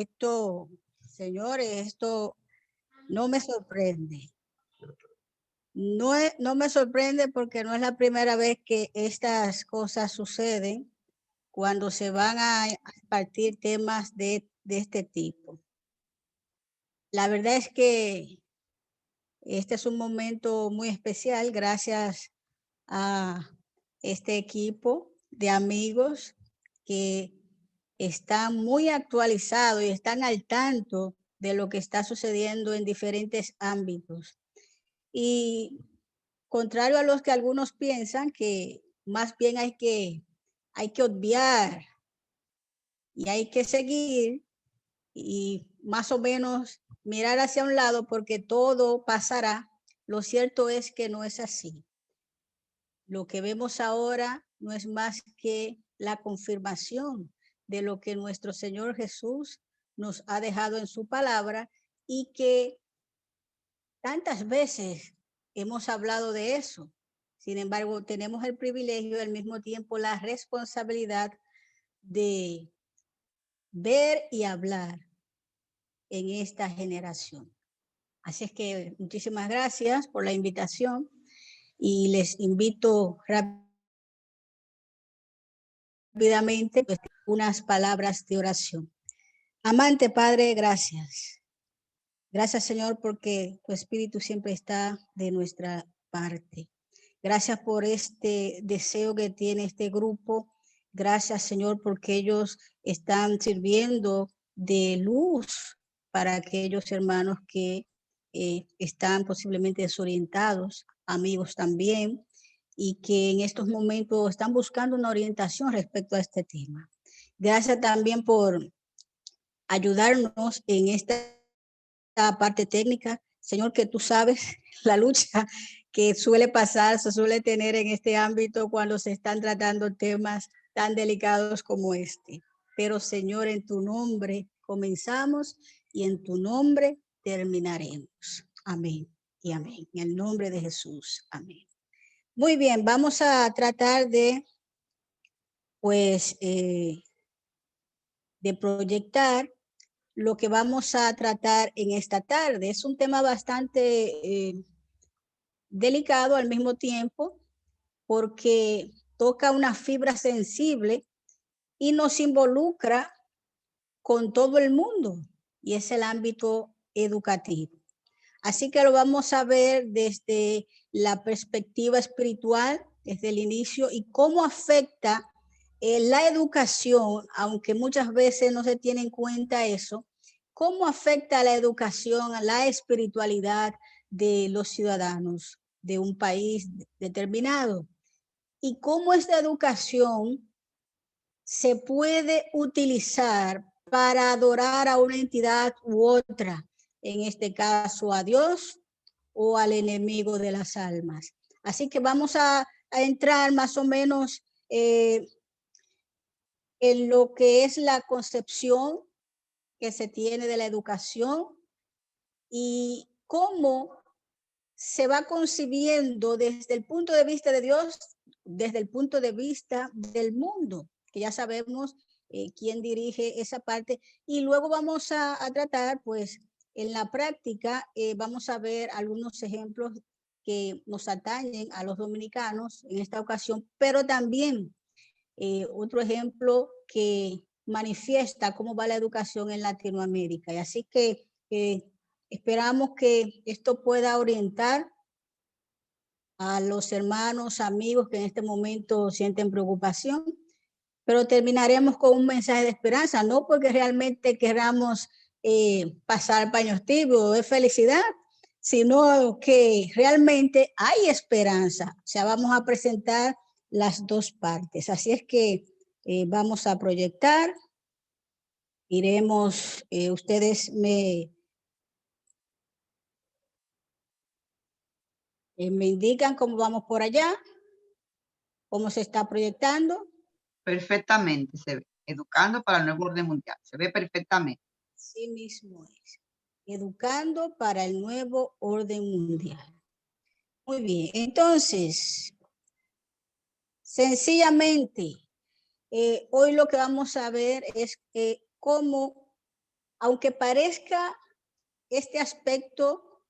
Esto, señores, esto no me sorprende. No me sorprende porque no es la primera vez que estas cosas suceden cuando se van a partir temas de este tipo. La verdad es que este es un momento muy especial gracias a este equipo de amigos que están muy actualizados y están al tanto de lo que está sucediendo en diferentes ámbitos. Y contrario a los que algunos piensan que más bien hay que obviar y hay que seguir y más o menos mirar hacia un lado porque todo pasará, lo cierto es que no es así. Lo que vemos ahora no es más que la confirmación de lo que nuestro Señor Jesús nos ha dejado en su palabra y que tantas veces hemos hablado de eso. Sin embargo, tenemos el privilegio y al mismo tiempo la responsabilidad de ver y hablar en esta generación. Así es que muchísimas gracias por la invitación y les invito rápidamente pues, unas palabras de oración. Amante Padre, gracias. Gracias, Señor, porque tu Espíritu siempre está de nuestra parte. Gracias por este deseo que tiene este grupo. Gracias, Señor, porque ellos están sirviendo de luz para aquellos hermanos que están posiblemente desorientados, amigos también, y que en estos momentos están buscando una orientación respecto a este tema. Gracias también por ayudarnos en esta parte técnica, Señor, que tú sabes la lucha que suele pasar, se suele tener en este ámbito cuando se están tratando temas tan delicados como este. Pero, Señor, en tu nombre comenzamos y en tu nombre terminaremos. Amén y amén. En el nombre de Jesús. Amén. Muy bien, vamos a tratar de, pues, de proyectar lo que vamos a tratar en esta tarde. Es un tema bastante delicado al mismo tiempo porque toca una fibra sensible y nos involucra con todo el mundo y es el ámbito educativo. Así que lo vamos a ver desde la perspectiva espiritual, desde el inicio y cómo afecta la educación, aunque muchas veces no se tiene en cuenta eso, cómo afecta la educación a la espiritualidad de los ciudadanos de un país determinado y cómo esta educación se puede utilizar para adorar a una entidad u otra, en este caso a Dios o al enemigo de las almas. Así que vamos a entrar más o menos en lo que es la concepción que se tiene de la educación y cómo se va concibiendo desde el punto de vista de Dios, desde el punto de vista del mundo, que ya sabemos quién dirige esa parte. Y luego vamos a tratar, pues, en la práctica, vamos a ver algunos ejemplos que nos atañen a los dominicanos en esta ocasión, pero también otro ejemplo que manifiesta cómo va la educación en Latinoamérica. Y así que esperamos que esto pueda orientar a los hermanos, amigos que en este momento sienten preocupación, pero terminaremos con un mensaje de esperanza, no porque realmente queramos pasar paños tibios o de felicidad, sino que realmente hay esperanza. O sea, vamos a presentar las dos partes. Así es que vamos a proyectar. Iremos, ustedes me indican cómo vamos por allá, cómo se está proyectando. Perfectamente se ve. Educando para el nuevo orden mundial. Se ve perfectamente. Sí mismo es. Educando para el nuevo orden mundial. Muy bien, entonces, sencillamente, hoy lo que vamos a ver es cómo aunque parezca este aspecto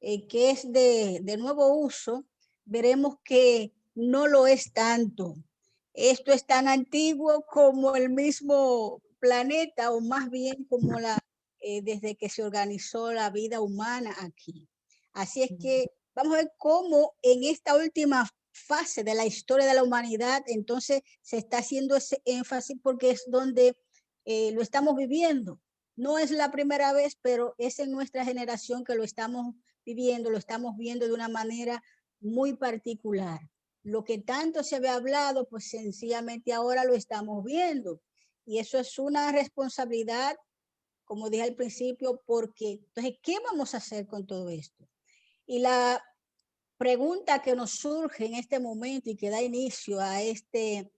que es de nuevo uso, veremos que no lo es tanto. Esto es tan antiguo como el mismo planeta, o más bien como desde que se organizó la vida humana aquí. Así es que vamos a ver cómo en esta última fase de la historia de la humanidad, entonces se está haciendo ese énfasis porque es donde lo estamos viviendo. No es la primera vez, pero es en nuestra generación que lo estamos viviendo, lo estamos viendo de una manera muy particular. Lo que tanto se había hablado, pues sencillamente ahora lo estamos viendo. Y eso es una responsabilidad, como dije al principio, porque entonces, ¿qué vamos a hacer con todo esto? Y la pregunta que nos surge en este momento y que da inicio a este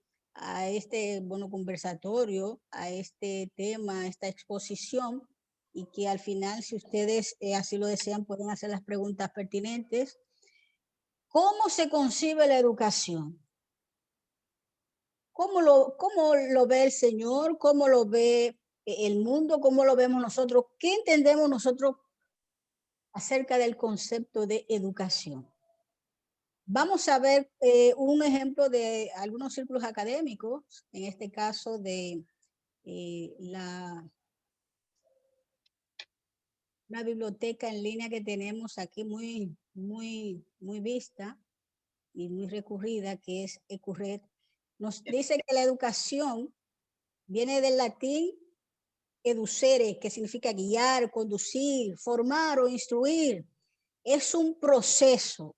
bueno, conversatorio, a este tema, a esta exposición, y que al final, si ustedes así lo desean, pueden hacer las preguntas pertinentes. ¿Cómo se concibe la educación? ¿Cómo lo ve el Señor? ¿Cómo lo ve el mundo? ¿Cómo lo vemos nosotros? ¿Qué entendemos nosotros acerca del concepto de educación? Vamos a ver un ejemplo de algunos círculos académicos, en este caso de una biblioteca en línea que tenemos aquí muy vista y muy recurrida, que es ECURRED. Nos dice que la educación viene del latín educere, que significa guiar, conducir, formar o instruir. Es un proceso.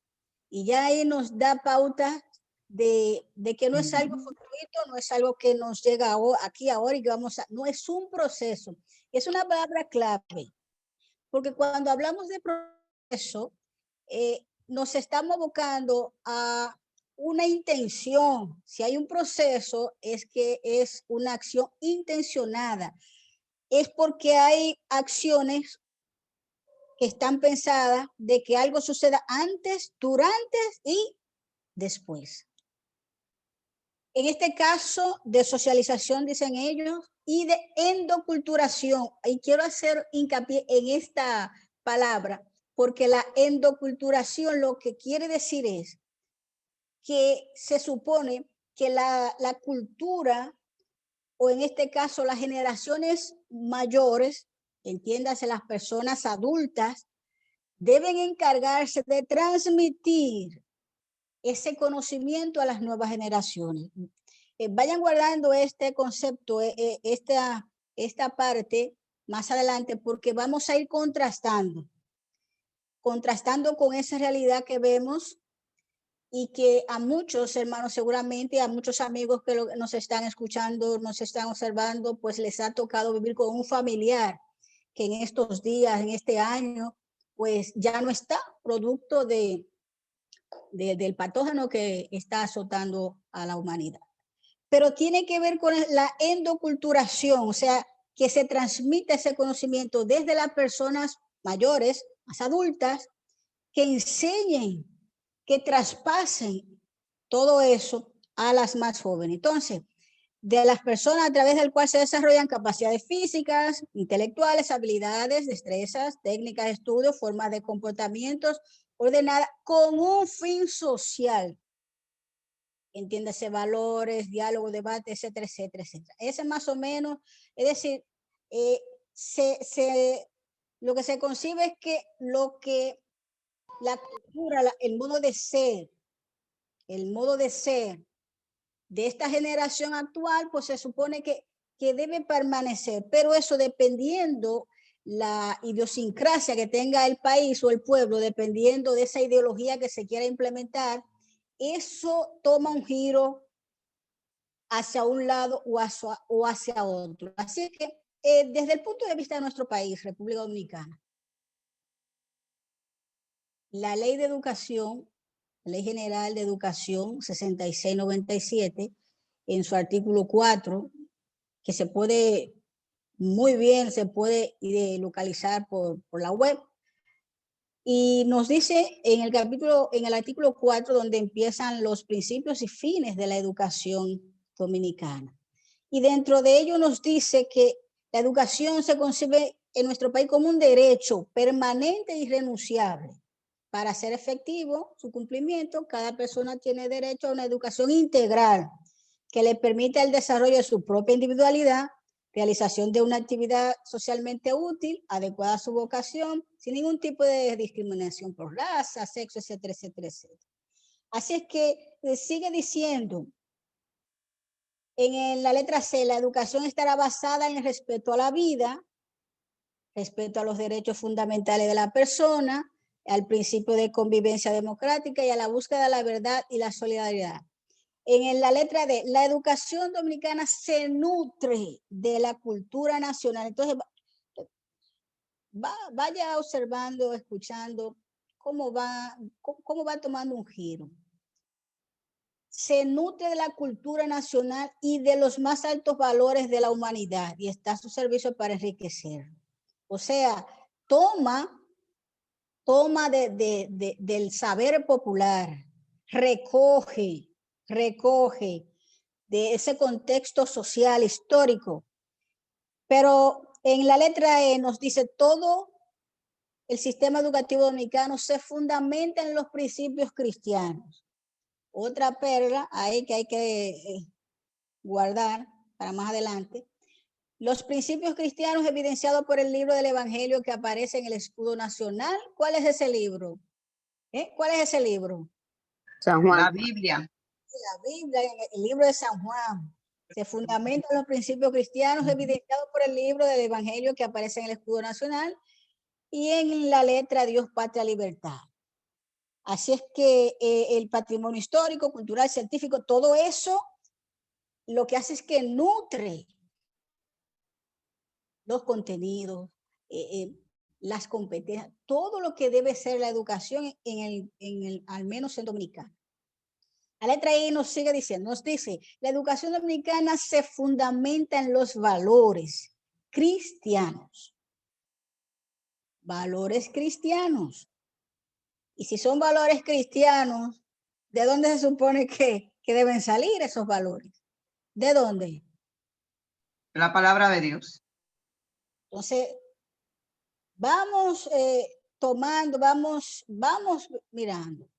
Y ya ahí nos da pauta de que no es algo fortuito, no es algo que nos llega aquí ahora y que no es un proceso. Es una palabra clave, porque cuando hablamos de proceso, nos estamos abocando a una intención. Si hay un proceso, es que es una acción intencionada. Es porque hay acciones que están pensadas de que algo suceda antes, durante y después. En este caso de socialización, dicen ellos, y de endoculturación. Y quiero hacer hincapié en esta palabra, porque la endoculturación lo que quiere decir es que se supone que la cultura, o en este caso las generaciones mayores, entiéndase las personas adultas, deben encargarse de transmitir ese conocimiento a las nuevas generaciones. Vayan guardando este concepto, esta parte más adelante, porque vamos a ir contrastando con esa realidad que vemos y que a muchos hermanos, seguramente a muchos amigos que nos están escuchando, nos están observando, pues les ha tocado vivir con un familiar que en estos días, en este año, pues ya no está, producto del patógeno que está azotando a la humanidad. Pero tiene que ver con la endoculturación, o sea, que se transmite ese conocimiento desde las personas mayores, más adultas, que enseñen, que traspasen todo eso a las más jóvenes. Entonces, de las personas a través del cual se desarrollan capacidades físicas, intelectuales, habilidades, destrezas, técnicas de estudio, formas de comportamientos ordenadas con un fin social. Entiéndase, valores, diálogo, debate, etcétera, etcétera, etcétera. Ese más o menos, es decir, lo que se concibe es que la cultura, el modo de ser de esta generación actual, pues se supone que debe permanecer, pero eso dependiendo la idiosincrasia que tenga el país o el pueblo, dependiendo de esa ideología que se quiera implementar, eso toma un giro hacia un lado o hacia otro. Así que desde el punto de vista de nuestro país, República Dominicana, la ley de educación, Ley General de Educación 6697, en su artículo 4, que se puede localizar por la web, y nos dice en el artículo 4, donde empiezan los principios y fines de la educación dominicana. Y dentro de ello nos dice que La educación se concibe en nuestro país como un derecho permanente e irrenunciable. Para ser efectivo su cumplimiento, cada persona tiene derecho a una educación integral que le permita el desarrollo de su propia individualidad, realización de una actividad socialmente útil, adecuada a su vocación, sin ningún tipo de discriminación por raza, sexo, etcétera, etcétera, etcétera. Así es que sigue diciendo, en la letra C, la educación estará basada en el respeto a la vida, respeto a los derechos fundamentales de la persona, al principio de convivencia democrática y a la búsqueda de la verdad y la solidaridad. En la letra D, la educación dominicana se nutre de la cultura nacional. Entonces, vaya observando, escuchando cómo va tomando un giro. Se nutre de la cultura nacional y de los más altos valores de la humanidad y está a su servicio para enriquecer. O sea, toma del saber popular, recoge de ese contexto social, histórico. Pero en la letra E nos dice todo el sistema educativo dominicano se fundamenta en los principios cristianos. Otra perla ahí que hay que guardar para más adelante. Los principios cristianos evidenciados por el libro del Evangelio que aparece en el escudo nacional. ¿Cuál es ese libro? ¿Cuál es ese libro? San Juan. La Biblia. La Biblia, el libro de San Juan. Se fundamenta en los principios cristianos evidenciados por el libro del Evangelio que aparece en el escudo nacional y en la letra Dios, Patria, Libertad. Así es que el patrimonio histórico, cultural, científico, todo eso lo que hace es que nutre los contenidos, las competencias, todo lo que debe ser la educación al menos en Dominicana. La letra I nos sigue diciendo, nos dice, la educación dominicana se fundamenta en los valores cristianos. Valores cristianos. Y si son valores cristianos, ¿de dónde se supone que deben salir esos valores? ¿De dónde? La palabra de Dios. Entonces, vamos tomando, vamos mirando.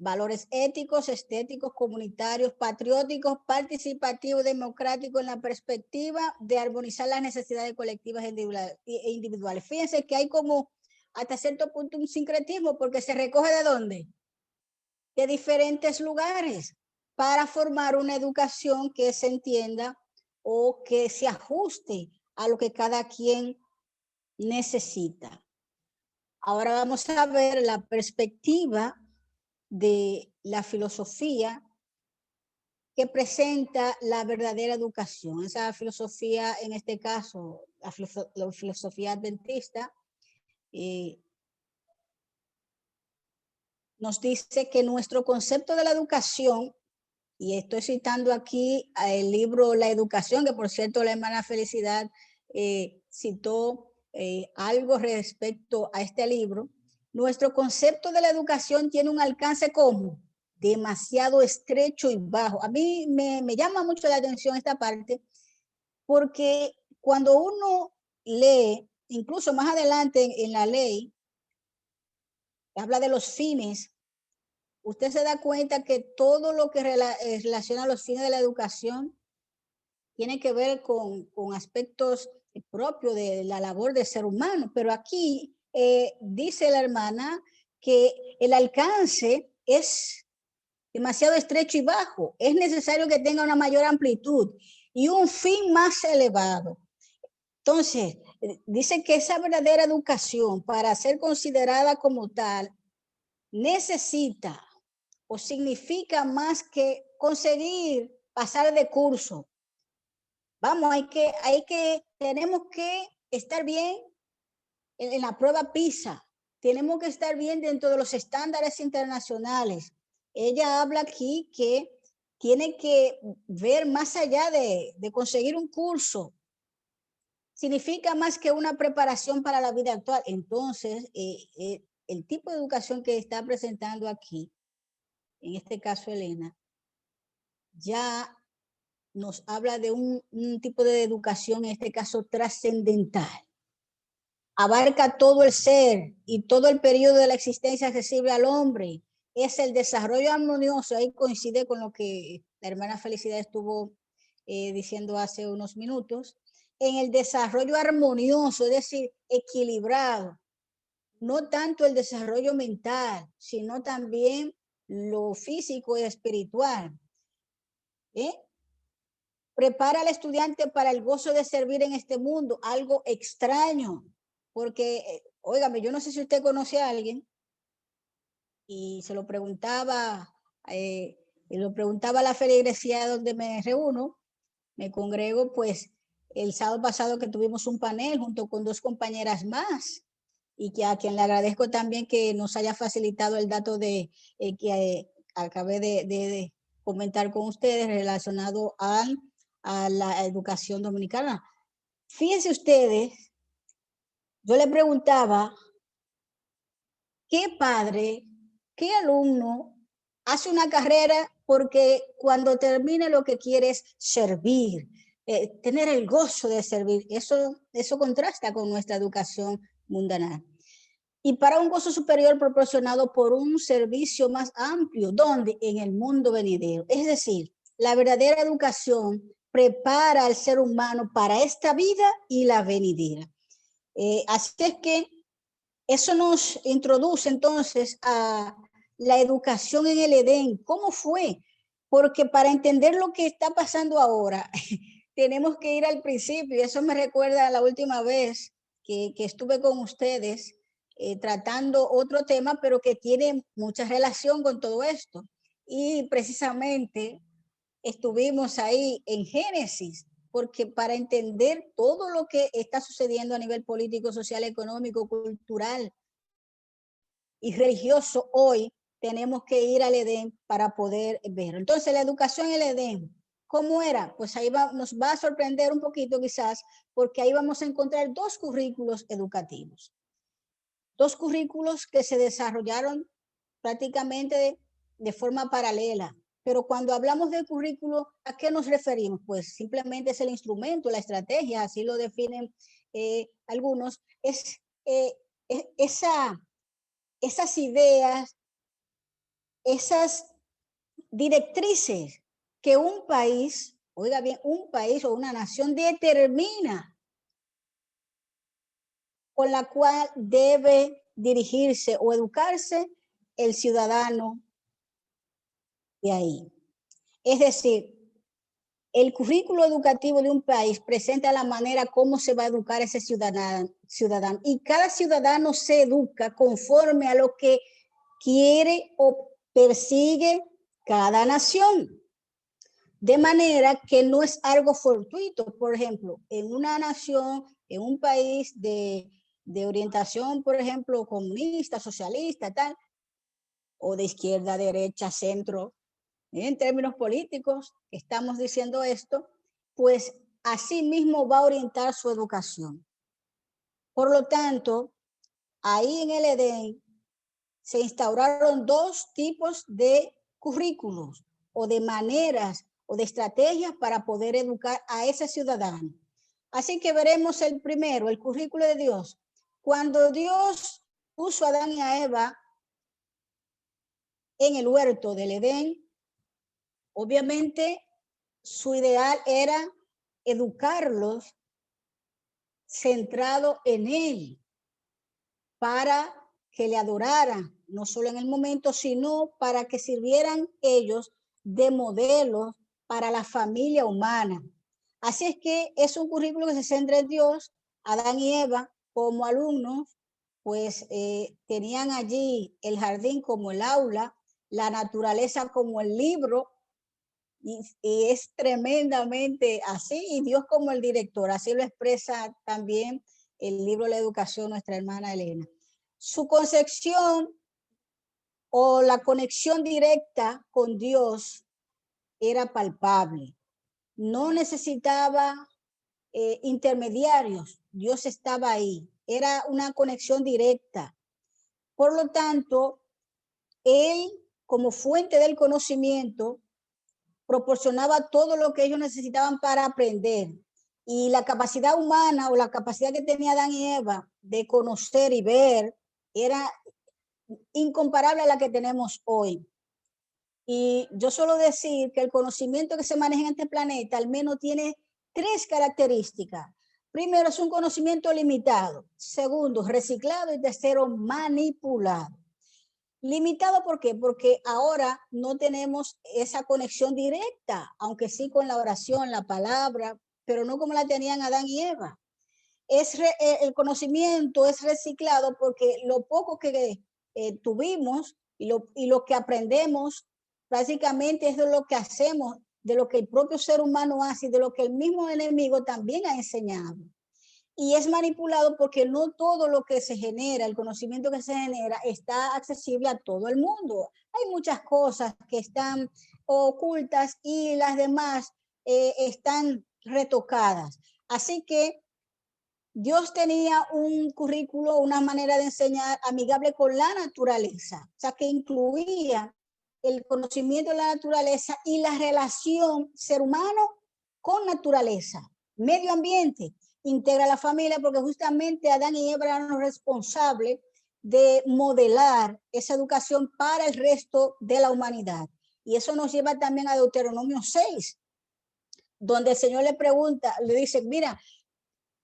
Valores éticos, estéticos, comunitarios, patrióticos, participativos, democráticos en la perspectiva de armonizar las necesidades colectivas e individuales. Fíjense que hay como hasta cierto punto un sincretismo porque se recoge ¿de dónde? De diferentes lugares para formar una educación que se entienda o que se ajuste a lo que cada quien necesita. Ahora vamos a ver la perspectiva de la filosofía que presenta la verdadera educación. Esa filosofía, en este caso, la filosofía adventista, nos dice que nuestro concepto de la educación, y estoy citando aquí el libro La Educación, que por cierto la hermana Felicidad citó algo respecto a este libro. Nuestro concepto de la educación tiene un alcance como demasiado estrecho y bajo. A mí me llama mucho la atención esta parte porque cuando uno lee, incluso más adelante en la ley, habla de los fines, usted se da cuenta que todo lo que relaciona a los fines de la educación tiene que ver con aspectos propios de la labor del ser humano, pero aquí dice la hermana que el alcance es demasiado estrecho y bajo. Es necesario que tenga una mayor amplitud y un fin más elevado. Entonces, dice que esa verdadera educación, para ser considerada como tal, necesita o significa más que conseguir pasar de curso. Vamos, tenemos que estar bien en la prueba PISA, tenemos que estar bien dentro de los estándares internacionales. Ella habla aquí que tiene que ver más allá de conseguir un curso. Significa más que una preparación para la vida actual. Entonces, el tipo de educación que está presentando aquí, en este caso Elena, ya nos habla de un tipo de educación, en este caso trascendental. Abarca todo el ser y todo el periodo de la existencia accesible al hombre. Es el desarrollo armonioso, ahí coincide con lo que la hermana Felicidad estuvo diciendo hace unos minutos, en el desarrollo armonioso, es decir, equilibrado. No tanto el desarrollo mental, sino también lo físico y espiritual. Prepara al estudiante para el gozo de servir en este mundo, algo extraño, porque, óigame, yo no sé si usted conoce a alguien, y se lo preguntaba a la feligresía donde me reúno, me congrego, pues el sábado pasado que tuvimos un panel junto con 2 compañeras más, y que a quien le agradezco también que nos haya facilitado el dato de que acabé de comentar con ustedes relacionado a la educación dominicana. Fíjense ustedes, yo le preguntaba, ¿qué padre, qué alumno hace una carrera porque cuando termine lo que quiere es servir, tener el gozo de servir? Eso contrasta con nuestra educación mundana. Y para un gozo superior proporcionado por un servicio más amplio, donde en el mundo venidero. Es decir, la verdadera educación prepara al ser humano para esta vida y la venidera. Así es que eso nos introduce entonces a la educación en el Edén. ¿Cómo fue? Porque para entender lo que está pasando ahora, tenemos que ir al principio. Y eso me recuerda a la última vez que estuve con ustedes tratando otro tema, pero que tiene mucha relación con todo esto. Y precisamente estuvimos ahí en Génesis, porque para entender todo lo que está sucediendo a nivel político, social, económico, cultural y religioso hoy, tenemos que ir al Edén para poder verlo. Entonces, la educación en el Edén, ¿cómo era? Pues ahí nos va a sorprender un poquito quizás, porque ahí vamos a encontrar 2 currículos educativos. 2 currículos que se desarrollaron prácticamente de forma paralela. Pero cuando hablamos de currículo, ¿a qué nos referimos? Pues simplemente es el instrumento, la estrategia, así lo definen algunos. Es esas ideas, esas directrices que un país, oiga bien, un país o una nación determina, con la cual debe dirigirse o educarse el ciudadano de ahí. Es decir, el currículo educativo de un país presenta la manera como se va a educar ese ciudadano, y cada ciudadano se educa conforme a lo que quiere o persigue cada nación. De manera que no es algo fortuito. Por ejemplo, en una nación, en un país de orientación, por ejemplo, comunista, socialista, tal, o de izquierda, derecha, centro, en términos políticos, estamos diciendo esto, pues así mismo va a orientar su educación. Por lo tanto, ahí en el Edén se instauraron 2 tipos de currículos o de maneras o de estrategias para poder educar a ese ciudadano. Así que veremos el primero, el currículo de Dios. Cuando Dios puso a Adán y a Eva en el huerto del Edén, obviamente su ideal era educarlos centrado en Él para que le adoraran, no solo en el momento, sino para que sirvieran ellos de modelos para la familia humana. Así es que es un currículo que se centra en Dios. Adán y Eva como alumnos, pues tenían allí el jardín como el aula, la naturaleza como el libro, y es tremendamente así, y Dios como el director, así lo expresa también el libro La Educación, nuestra hermana Elena. Su concepción o la conexión directa con Dios era palpable, no necesitaba intermediarios, Dios estaba ahí, era una conexión directa. Por lo tanto, Él, como fuente del conocimiento, proporcionaba todo lo que ellos necesitaban para aprender. Y la capacidad humana o la capacidad que tenía Adán y Eva de conocer y ver era incomparable a la que tenemos hoy. Y yo suelo decir que el conocimiento que se maneja en este planeta al menos tiene 3 características. Primero, es un conocimiento limitado. Segundo, reciclado. Y tercero, manipulado. Limitado, ¿por qué? Porque ahora no tenemos esa conexión directa, aunque sí con la oración, la palabra, pero no como la tenían Adán y Eva. El conocimiento es reciclado porque lo poco que tuvimos y lo que aprendemos básicamente es de lo que hacemos, de lo que el propio ser humano hace y de lo que el mismo enemigo también ha enseñado. Y es manipulado porque no todo lo que se genera, el conocimiento que se genera, está accesible a todo el mundo. Hay muchas cosas que están ocultas y las demás están retocadas. Así que Dios tenía un currículo, una manera de enseñar amigable con la naturaleza, o sea, que incluía el conocimiento de la naturaleza y la relación ser humano con naturaleza, medio ambiente, integra la familia, porque justamente Adán y Eva eran los responsables de modelar esa educación para el resto de la humanidad. Y eso nos lleva también a Deuteronomio 6, donde el Señor le pregunta, le dice, mira,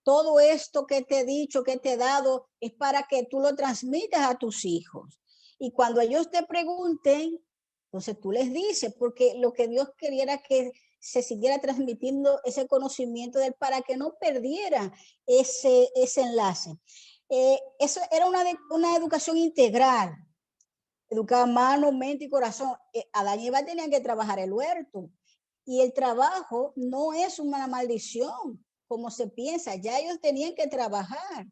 todo esto que te he dicho, que te he dado, es para que tú lo transmitas a tus hijos. Y cuando ellos te pregunten, entonces tú les dices, porque lo que Dios quería era que se siguiera transmitiendo ese conocimiento de él para que no perdiera ese enlace. Eso era una educación integral, educar mano, mente y corazón. Adán y Eva tenían que trabajar el huerto. Y el trabajo no es una maldición, como se piensa, ya ellos tenían que trabajar.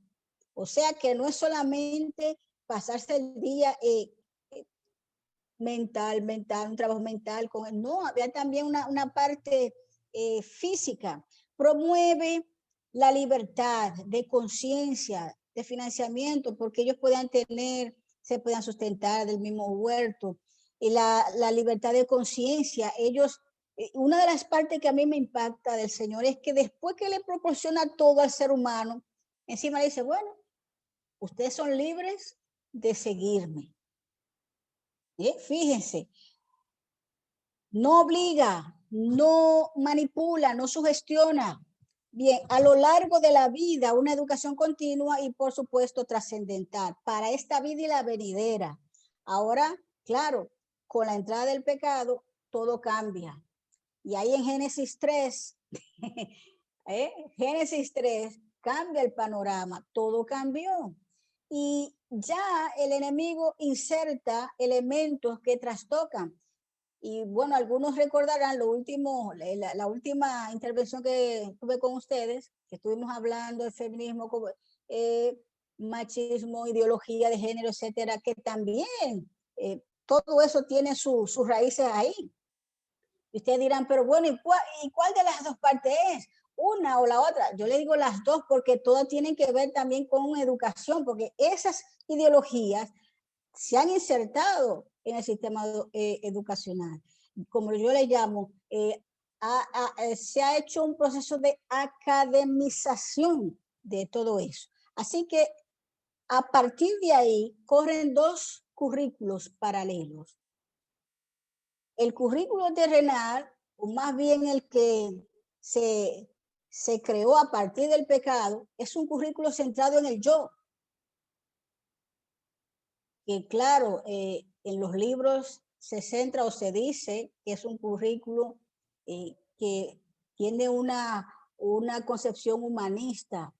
O sea que no es solamente pasarse el día mental, un trabajo mental, no, había también una parte física. Promueve la libertad de conciencia, de financiamiento, porque ellos puedan se puedan sustentar del mismo huerto. Y la libertad de conciencia, ellos una de las partes que a mí me impacta del Señor es que después que le proporciona todo al ser humano, encima le dice, bueno, ustedes son libres de seguirme. Fíjense, no obliga, no manipula, no sugestiona. Bien, a lo largo de la vida, una educación continua y por supuesto trascendental para esta vida y la venidera. Ahora, claro, con la entrada del pecado, todo cambia. Y ahí en Génesis 3, Génesis 3 cambia el panorama, todo cambió. Y ya el enemigo inserta elementos que trastocan. Y bueno, algunos recordarán la última intervención que tuve con ustedes, que estuvimos hablando de feminismo, machismo, ideología de género, etcétera, que también todo eso tiene sus raíces ahí. Y ustedes dirán, pero bueno, ¿y cuál de las dos partes es? ¿Una o la otra? Yo le digo las dos porque todas tienen que ver también con educación, porque esas ideologías se han insertado en el sistema educacional. Como yo le llamo, se ha hecho un proceso de academización de todo eso. Así que a partir de ahí corren 2 currículos paralelos. El currículo terrenal, o más bien el que se creó a partir del pecado, es un currículo centrado en el yo. Que claro, en los libros se centra o se dice que es un currículo que tiene una concepción humanista,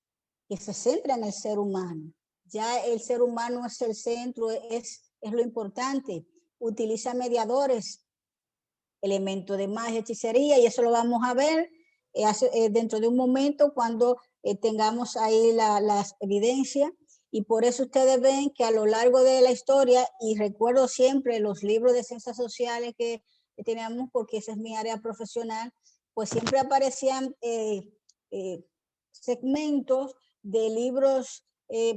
que se centra en el ser humano. Ya el ser humano es el centro, es lo importante. Utiliza mediadores, elementos de magia, hechicería, y eso lo vamos a ver dentro de un momento cuando tengamos ahí las evidencias. Y por eso ustedes ven que a lo largo de la historia, y recuerdo siempre los libros de ciencias sociales que teníamos, porque esa es mi área profesional, pues siempre aparecían segmentos de libros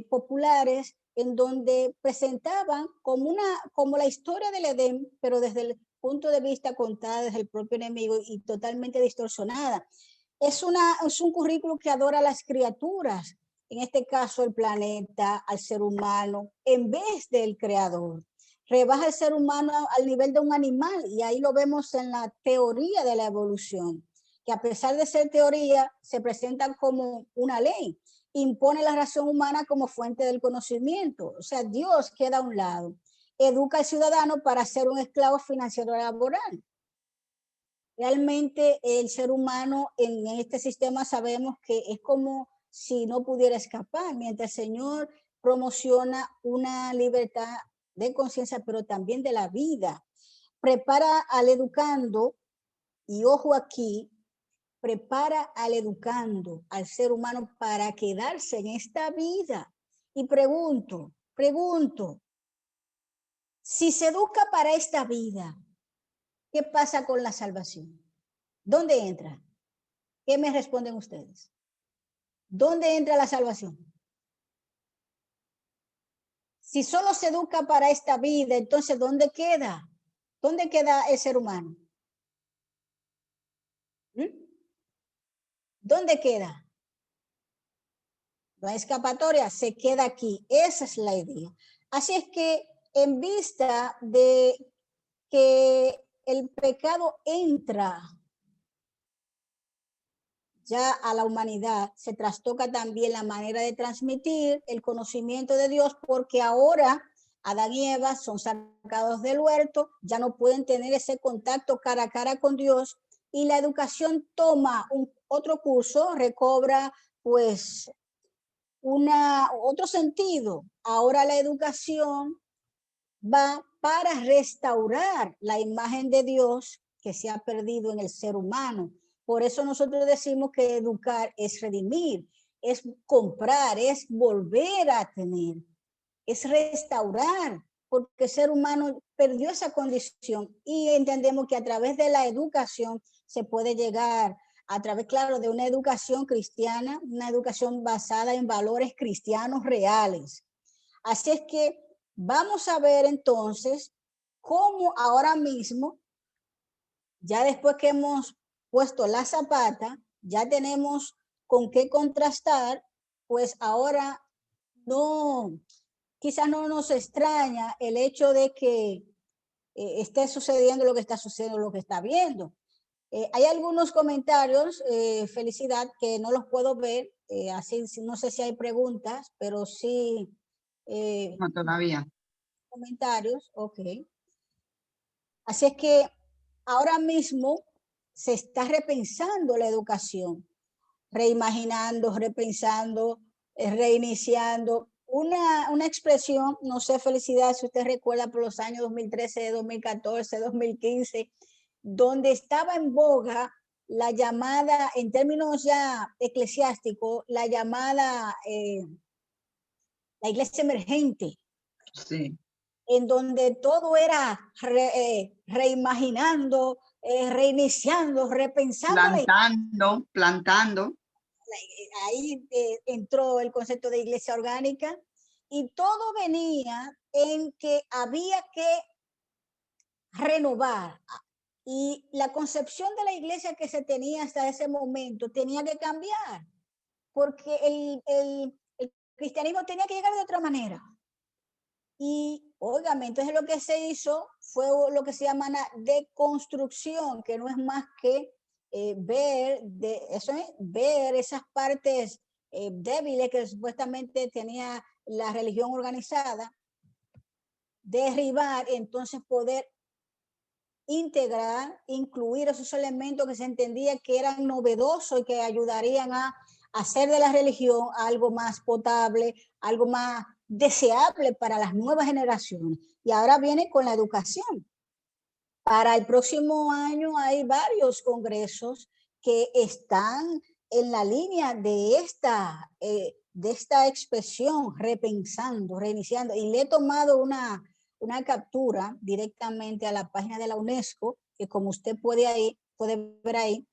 populares en donde presentaban como la historia del Edén, pero desde el punto de vista contada desde el propio enemigo y totalmente distorsionada. Es un currículo que adora a las criaturas, en este caso el planeta, al ser humano, en vez del creador. Rebaja el ser humano al nivel de un animal, y ahí lo vemos en la teoría de la evolución, que a pesar de ser teoría, se presenta como una ley. Impone la razón humana como fuente del conocimiento. O sea, Dios queda a un lado. Educa al ciudadano para ser un esclavo financiero laboral. Realmente el ser humano en este sistema sabemos que es como si no pudiera escapar, mientras el Señor promociona una libertad de conciencia, pero también de la vida. Prepara al educando, y ojo aquí, prepara al educando, al ser humano, para quedarse en esta vida. Y pregunto, si se educa para esta vida, ¿qué pasa con la salvación? ¿Dónde entra? ¿Qué me responden ustedes? ¿Dónde entra la salvación? Si solo se educa para esta vida, entonces ¿dónde queda? ¿Dónde queda el ser humano? ¿Dónde queda? No hay escapatoria, se queda aquí. Esa es la idea. Así es que en vista de que el pecado entra ya a la humanidad, se trastoca también la manera de transmitir el conocimiento de Dios, porque ahora Adán y Eva son sacados del huerto, ya no pueden tener ese contacto cara a cara con Dios, y la educación toma otro curso, recobra pues otro sentido. Ahora la educación va para restaurar la imagen de Dios que se ha perdido en el ser humano. Por eso nosotros decimos que educar es redimir, es comprar, es volver a tener, es restaurar, porque el ser humano perdió esa condición, y entendemos que a través de la educación se puede llegar, a través, claro, de una educación cristiana, una educación basada en valores cristianos reales. Así es que vamos a ver entonces cómo ahora mismo, ya después que hemos puesto la zapata, ya tenemos con qué contrastar, pues ahora no, quizás no nos extraña el hecho de que esté sucediendo lo que está sucediendo, lo que está viendo. Hay algunos comentarios, Felicidad, que no los puedo ver, así no sé si hay preguntas, pero sí. No, todavía. Comentarios, ok. Así es que ahora mismo se está repensando la educación, reimaginando, repensando, reiniciando. Una expresión, no sé, Felicidad, si usted recuerda por los años 2013, 2014, 2015, donde estaba en boga la llamada, en términos ya eclesiásticos, la llamada la iglesia emergente. Sí. En donde todo era reimaginando, reiniciando, repensando. Plantando. Ahí entró el concepto de iglesia orgánica, y todo venía en que había que renovar, y la concepción de la iglesia que se tenía hasta ese momento tenía que cambiar, porque el cristianismo tenía que llegar de otra manera. Y, óigame, entonces lo que se hizo fue lo que se llama una deconstrucción, que no es más que ver esas partes débiles que supuestamente tenía la religión organizada, derribar, entonces poder integrar, incluir esos elementos que se entendía que eran novedosos y que ayudarían a hacer de la religión algo más potable, algo más deseable para las nuevas generaciones. Y ahora viene con la educación. Para el próximo año hay varios congresos que están en la línea de esta expresión, repensando, reiniciando. Y le he tomado una captura directamente a la página de la UNESCO, que como usted puede ver ahí,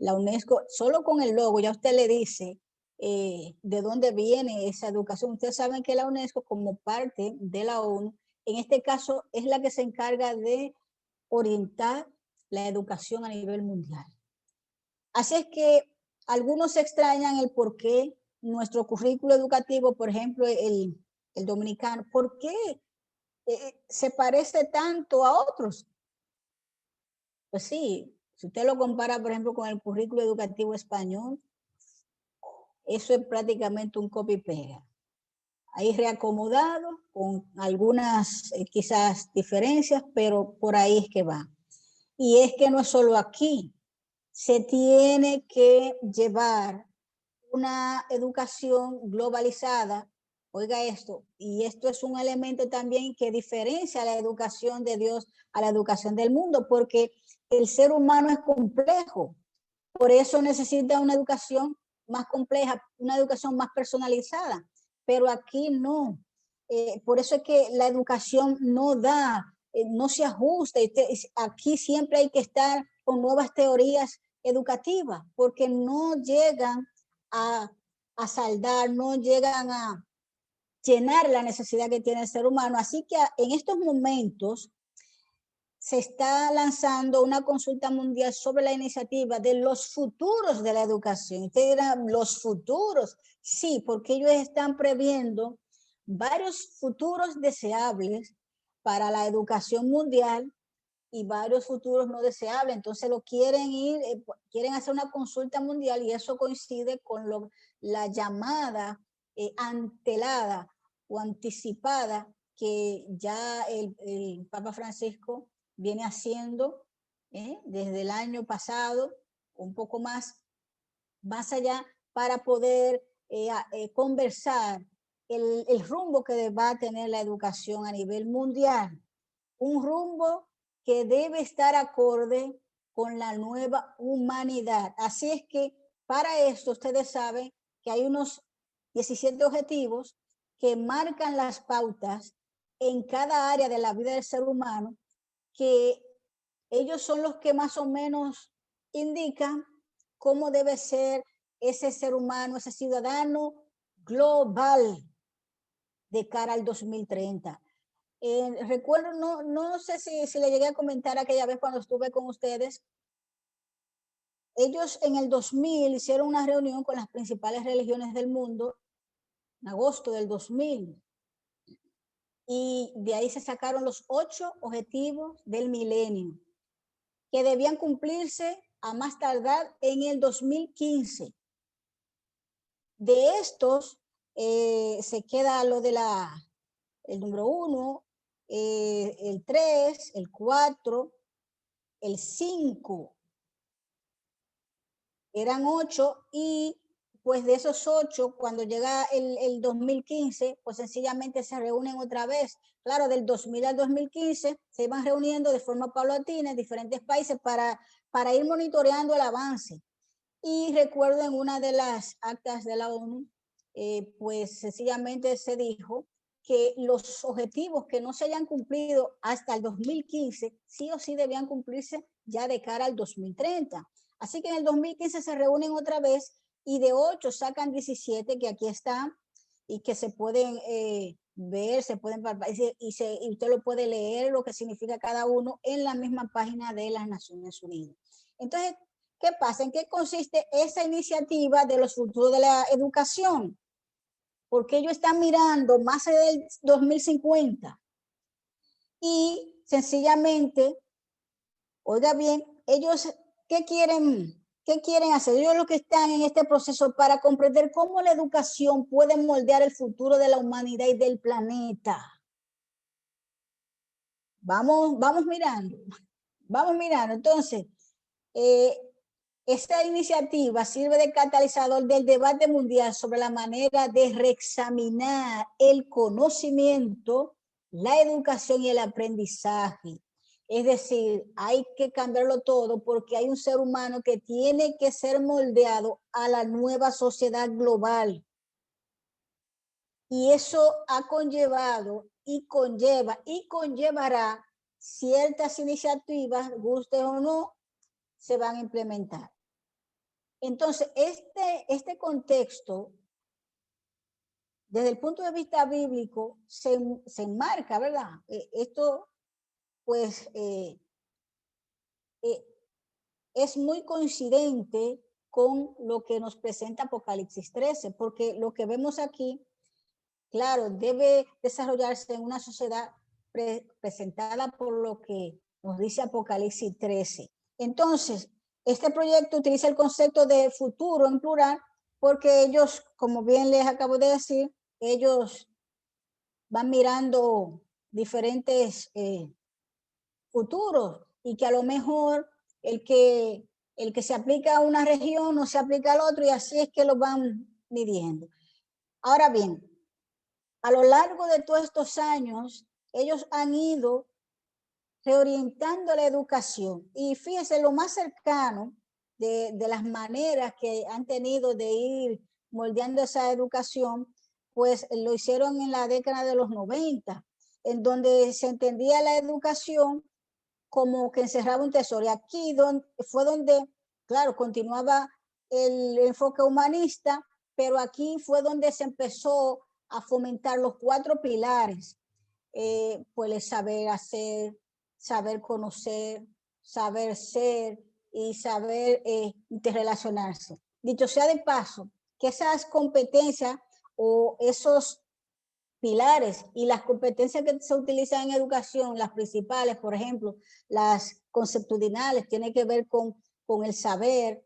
la UNESCO, solo con el logo, ya usted le dice de dónde viene esa educación. Ustedes saben que la UNESCO, como parte de la ONU, en este caso es la que se encarga de orientar la educación a nivel mundial. Así es que algunos extrañan el por qué nuestro currículo educativo, por ejemplo, el dominicano, ¿por qué se parece tanto a otros? Pues sí, si usted lo compara, por ejemplo, con el currículo educativo español, eso es prácticamente un copy-pega. Ahí reacomodado, con algunas quizás diferencias, pero por ahí es que va. Y es que no es solo aquí, se tiene que llevar una educación globalizada. Oiga esto, y esto es un elemento también que diferencia la educación de Dios a la educación del mundo, porque el ser humano es complejo, por eso necesita una educación más compleja, una educación más personalizada, pero aquí no. Por eso es que la educación no da, no se ajusta. Aquí siempre hay que estar con nuevas teorías educativas, porque no llegan a saldar, no llegan a llenar la necesidad que tiene el ser humano. Así que en estos momentos se está lanzando una consulta mundial sobre la iniciativa de los futuros de la educación. Ustedes dirán, los futuros, sí, porque ellos están previendo varios futuros deseables para la educación mundial y varios futuros no deseables. Entonces lo quieren quieren hacer una consulta mundial y eso coincide con la llamada antelada o anticipada que ya el Papa Francisco viene haciendo desde el año pasado, un poco más allá, para poder conversar el rumbo que va a tener la educación a nivel mundial. Un rumbo que debe estar acorde con la nueva humanidad. Así es que para esto ustedes saben que hay unos 17 objetivos que marcan las pautas en cada área de la vida del ser humano, que ellos son los que más o menos indican cómo debe ser ese ser humano, ese ciudadano global de cara al 2030. Recuerdo, no sé si le llegué a comentar aquella vez cuando estuve con ustedes. Ellos en el 2000 hicieron una reunión con las principales religiones del mundo, en agosto del 2000, y de ahí se sacaron los 8 objetivos del milenio, que debían cumplirse a más tardar en el 2015. De estos, se queda lo de el número 1, el 3, el 4, el 5, eran 8, y pues de esos 8, cuando llega el 2015, pues sencillamente se reúnen otra vez. Claro, del 2000 al 2015 se iban reuniendo de forma paulatina en diferentes países para ir monitoreando el avance. Y recuerdo en una de las actas de la ONU, pues sencillamente se dijo que los objetivos que no se hayan cumplido hasta el 2015, sí o sí debían cumplirse ya de cara al 2030. Así que en el 2015 se reúnen otra vez y de 8 sacan 17 que aquí están y que se pueden ver, se pueden y usted lo puede leer lo que significa cada uno en la misma página de las Naciones Unidas. Entonces, ¿qué pasa? ¿En qué consiste esa iniciativa de los futuros de la educación? Porque ellos están mirando más allá del 2050 y sencillamente, oiga bien, ellos, ¿qué quieren hacer? Ellos lo que están en este proceso para comprender cómo la educación puede moldear el futuro de la humanidad y del planeta. Vamos mirando. Entonces, esta iniciativa sirve de catalizador del debate mundial sobre la manera de reexaminar el conocimiento, la educación y el aprendizaje. Es decir, hay que cambiarlo todo porque hay un ser humano que tiene que ser moldeado a la nueva sociedad global. Y eso ha conllevado y conlleva y conllevará ciertas iniciativas, guste o no, se van a implementar. Entonces, este contexto, desde el punto de vista bíblico, se enmarca, ¿verdad? Esto, pues, es muy coincidente con lo que nos presenta Apocalipsis 13, porque lo que vemos aquí, claro, debe desarrollarse en una sociedad presentada por lo que nos dice Apocalipsis 13. Entonces, este proyecto utiliza el concepto de futuro en plural, porque ellos, como bien les acabo de decir, ellos van mirando diferentes futuros y que a lo mejor el que se aplica a una región no se aplica al otro y así es que lo van midiendo. Ahora bien, a lo largo de todos estos años, ellos han ido reorientando la educación y fíjense lo más cercano de las maneras que han tenido de ir moldeando esa educación, pues lo hicieron en la década de los 90, en donde se entendía la educación como que encerraba un tesoro. Y aquí fue donde, claro, continuaba el enfoque humanista, pero aquí fue donde se empezó a fomentar los 4 pilares, pues el saber hacer, saber conocer, saber ser y saber interrelacionarse. Dicho sea de paso, que esas competencias o esos pilares y las competencias que se utilizan en educación, las principales, por ejemplo, las conceptudinales, tienen que ver con el saber,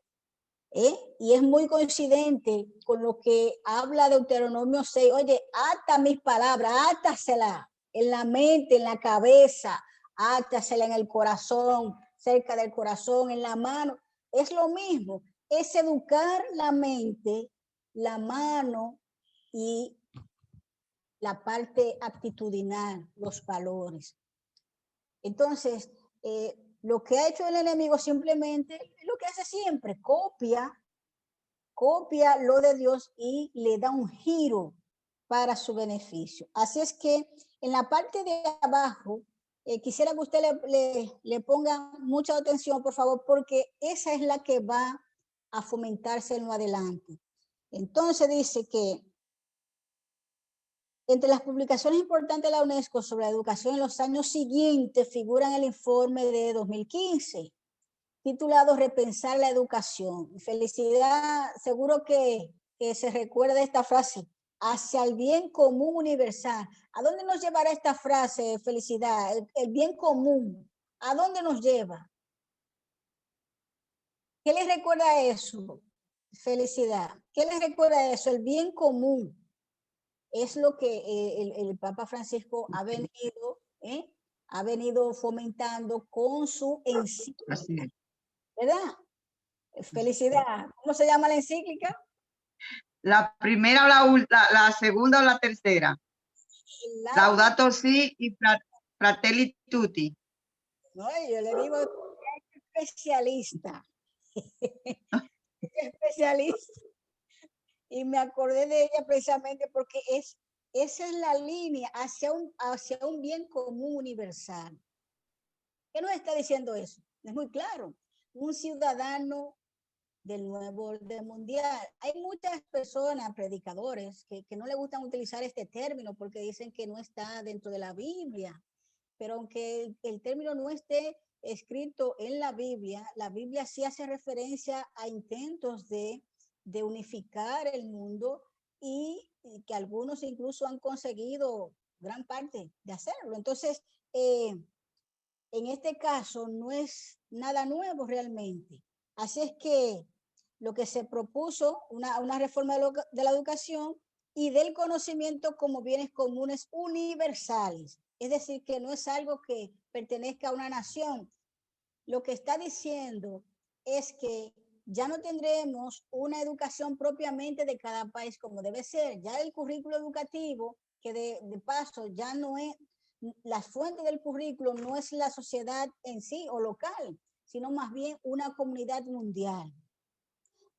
y es muy coincidente con lo que habla Deuteronomio 6. Oye, ata mis palabras, átasela en la mente, en la cabeza, átasela en el corazón, cerca del corazón, en la mano. Es lo mismo, es educar la mente, la mano y la parte aptitudinal, los valores. Entonces, lo que ha hecho el enemigo simplemente, lo que hace siempre, copia lo de Dios y le da un giro para su beneficio. Así es que en la parte de abajo, quisiera que usted le ponga mucha atención, por favor, porque esa es la que va a fomentarse en lo adelante. Entonces dice que entre las publicaciones importantes de la UNESCO sobre la educación en los años siguientes figuran el informe de 2015, titulado Repensar la educación. Felicidad, seguro que se recuerda esta frase, hacia el bien común universal. ¿A dónde nos llevará esta frase, Felicidad? El bien común, ¿a dónde nos lleva? ¿Qué les recuerda eso, Felicidad? ¿Qué les recuerda eso? El bien común. Es lo que el Papa Francisco ha venido fomentando con su encíclica, ¿verdad? Felicidad. ¿Cómo se llama la encíclica? La primera, la segunda o la tercera. Laudato Si y Fratelli Tutti. No, yo le digo especialista. Especialista. Y me acordé de ella precisamente porque esa es la línea hacia un bien común universal. ¿Qué nos está diciendo eso? Es muy claro. Un ciudadano del nuevo orden mundial. Hay muchas personas, predicadores, que no le gustan utilizar este término porque dicen que no está dentro de la Biblia. Pero aunque el término no esté escrito en la Biblia sí hace referencia a intentos de unificar el mundo y que algunos incluso han conseguido gran parte de hacerlo. Entonces, en este caso no es nada nuevo realmente. Así es que lo que se propuso, una reforma de la educación y del conocimiento como bienes comunes universales. Es decir, que no es algo que pertenezca a una nación. Lo que está diciendo es que ya no tendremos una educación propiamente de cada país como debe ser. Ya el currículo educativo, que de paso ya no es, la fuente del currículo no es la sociedad en sí o local, sino más bien una comunidad mundial.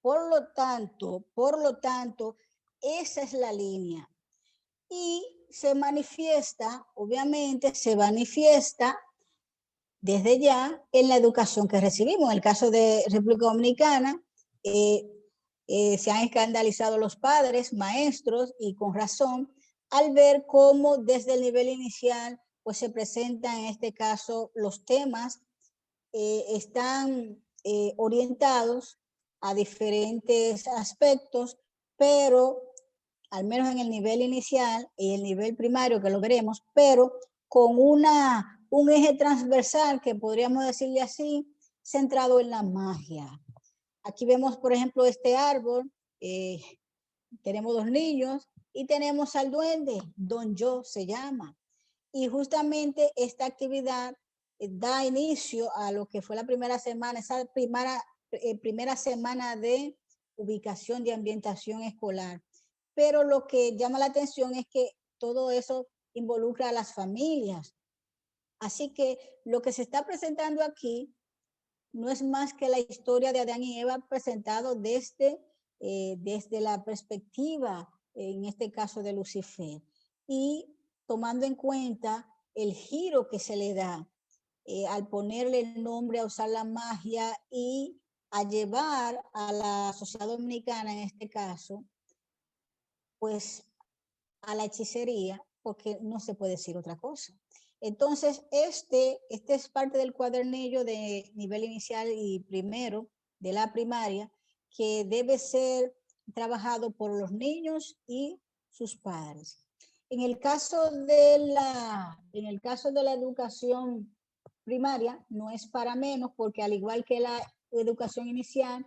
Por lo tanto, esa es la línea. Y se manifiesta, obviamente, desde ya en la educación que recibimos. En el caso de República Dominicana, se han escandalizado los padres, maestros, y con razón, al ver cómo desde el nivel inicial pues se presentan en este caso los temas están orientados a diferentes aspectos, pero al menos en el nivel inicial y el nivel primario, que lo veremos, pero con un eje transversal, que podríamos decirle así, centrado en la magia. Aquí vemos, por ejemplo, este árbol. Tenemos 2 niños y tenemos al duende, Don Yo se llama. Y justamente esta actividad da inicio a lo que fue la primera semana, esa primera semana de ubicación de ambientación escolar. Pero lo que llama la atención es que todo eso involucra a las familias. Así que lo que se está presentando aquí no es más que la historia de Adán y Eva presentado desde la perspectiva, en este caso de Lucifer, y tomando en cuenta el giro que se le da al ponerle el nombre, a usar la magia y a llevar a la sociedad dominicana, en este caso, pues a la hechicería, porque no se puede decir otra cosa. Entonces, este es parte del cuadernillo de nivel inicial y primero de la primaria, que debe ser trabajado por los niños y sus padres. En el caso de la educación primaria, no es para menos, porque al igual que la educación inicial,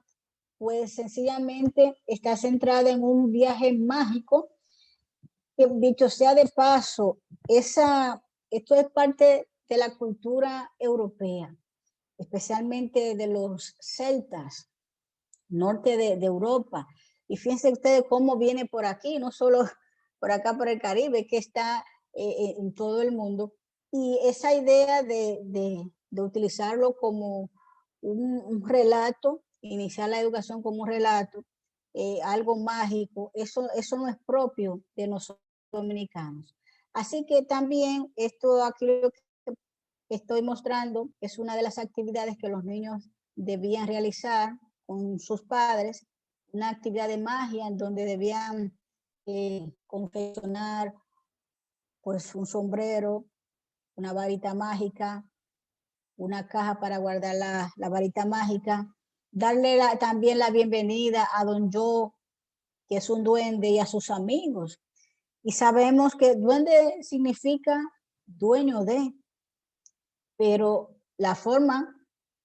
pues sencillamente está centrada en un viaje mágico, que dicho sea de paso, esto es parte de la cultura europea, especialmente de los celtas, norte de Europa. Y fíjense ustedes cómo viene por aquí, no solo por acá, por el Caribe, que está en todo el mundo. Y esa idea de utilizarlo como un relato, iniciar la educación como un relato, algo mágico, eso no es propio de nosotros dominicanos. Así que también esto aquí lo que estoy mostrando es una de las actividades que los niños debían realizar con sus padres, una actividad de magia en donde debían confeccionar pues un sombrero, una varita mágica, una caja para guardar la varita mágica, darle también la bienvenida a Don Yo, que es un duende, y a sus amigos. Y sabemos que duende significa dueño de, pero la forma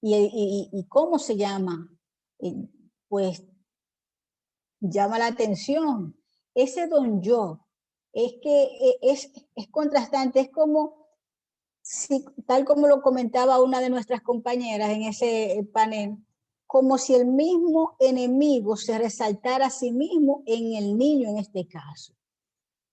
y cómo se llama, pues llama la atención. Ese Don Yo es que es contrastante, es como, si, tal como lo comentaba una de nuestras compañeras en ese panel, como si el mismo enemigo se resaltara a sí mismo en el niño en este caso,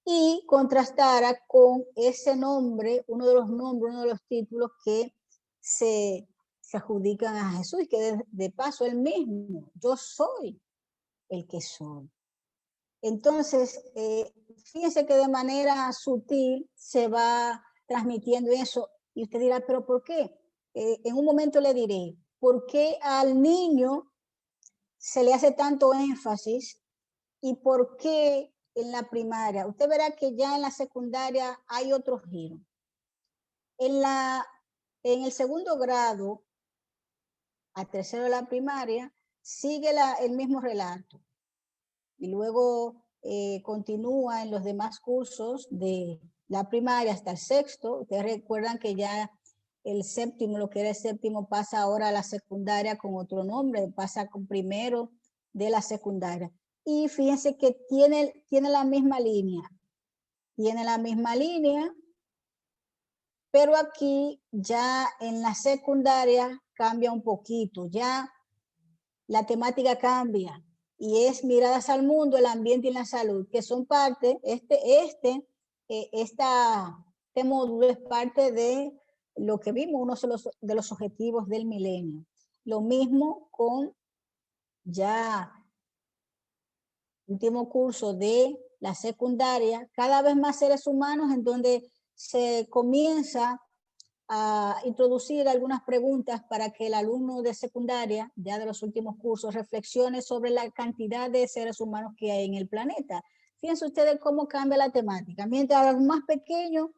y contrastara con ese nombre, uno de los nombres, uno de los títulos que se adjudican a Jesús, que de paso él mismo, yo soy el que soy. Entonces, fíjense que de manera sutil se va transmitiendo eso, y usted dirá, pero ¿por qué? En un momento le diré, ¿por qué al niño se le hace tanto énfasis y por qué en la primaria? Usted verá que ya en la secundaria hay otro giro. En el segundo grado, a tercero de la primaria, sigue el mismo relato. Y luego continúa en los demás cursos de la primaria hasta el sexto. Ustedes recuerdan que ya el séptimo, lo que era el séptimo, pasa ahora a la secundaria con otro nombre, pasa con primero de la secundaria. Y fíjense que tiene la misma línea. Tiene la misma línea, pero aquí ya en la secundaria cambia un poquito, ya la temática cambia y es miradas al mundo, el ambiente y la salud, que son parte, este módulo es parte de lo que vimos, uno de los objetivos del milenio. Lo mismo con ya último curso de la secundaria, cada vez más seres humanos, en donde se comienza a introducir algunas preguntas para que el alumno de secundaria, ya de los últimos cursos, reflexione sobre la cantidad de seres humanos que hay en el planeta. Fíjense ustedes cómo cambia la temática. Mientras a los más pequeños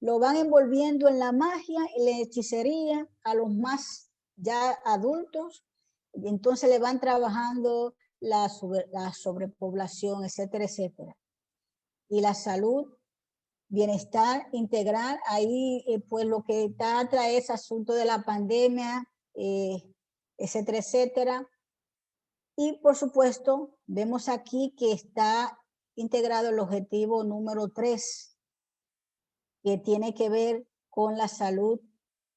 lo van envolviendo en la magia y la hechicería, a los más ya adultos, y entonces le van trabajando la sobrepoblación, etcétera, etcétera. Y la salud, bienestar integral, ahí pues lo que está trae ese asunto de la pandemia, etcétera, etcétera. Y por supuesto, vemos aquí que está integrado el objetivo número 3, que tiene que ver con la salud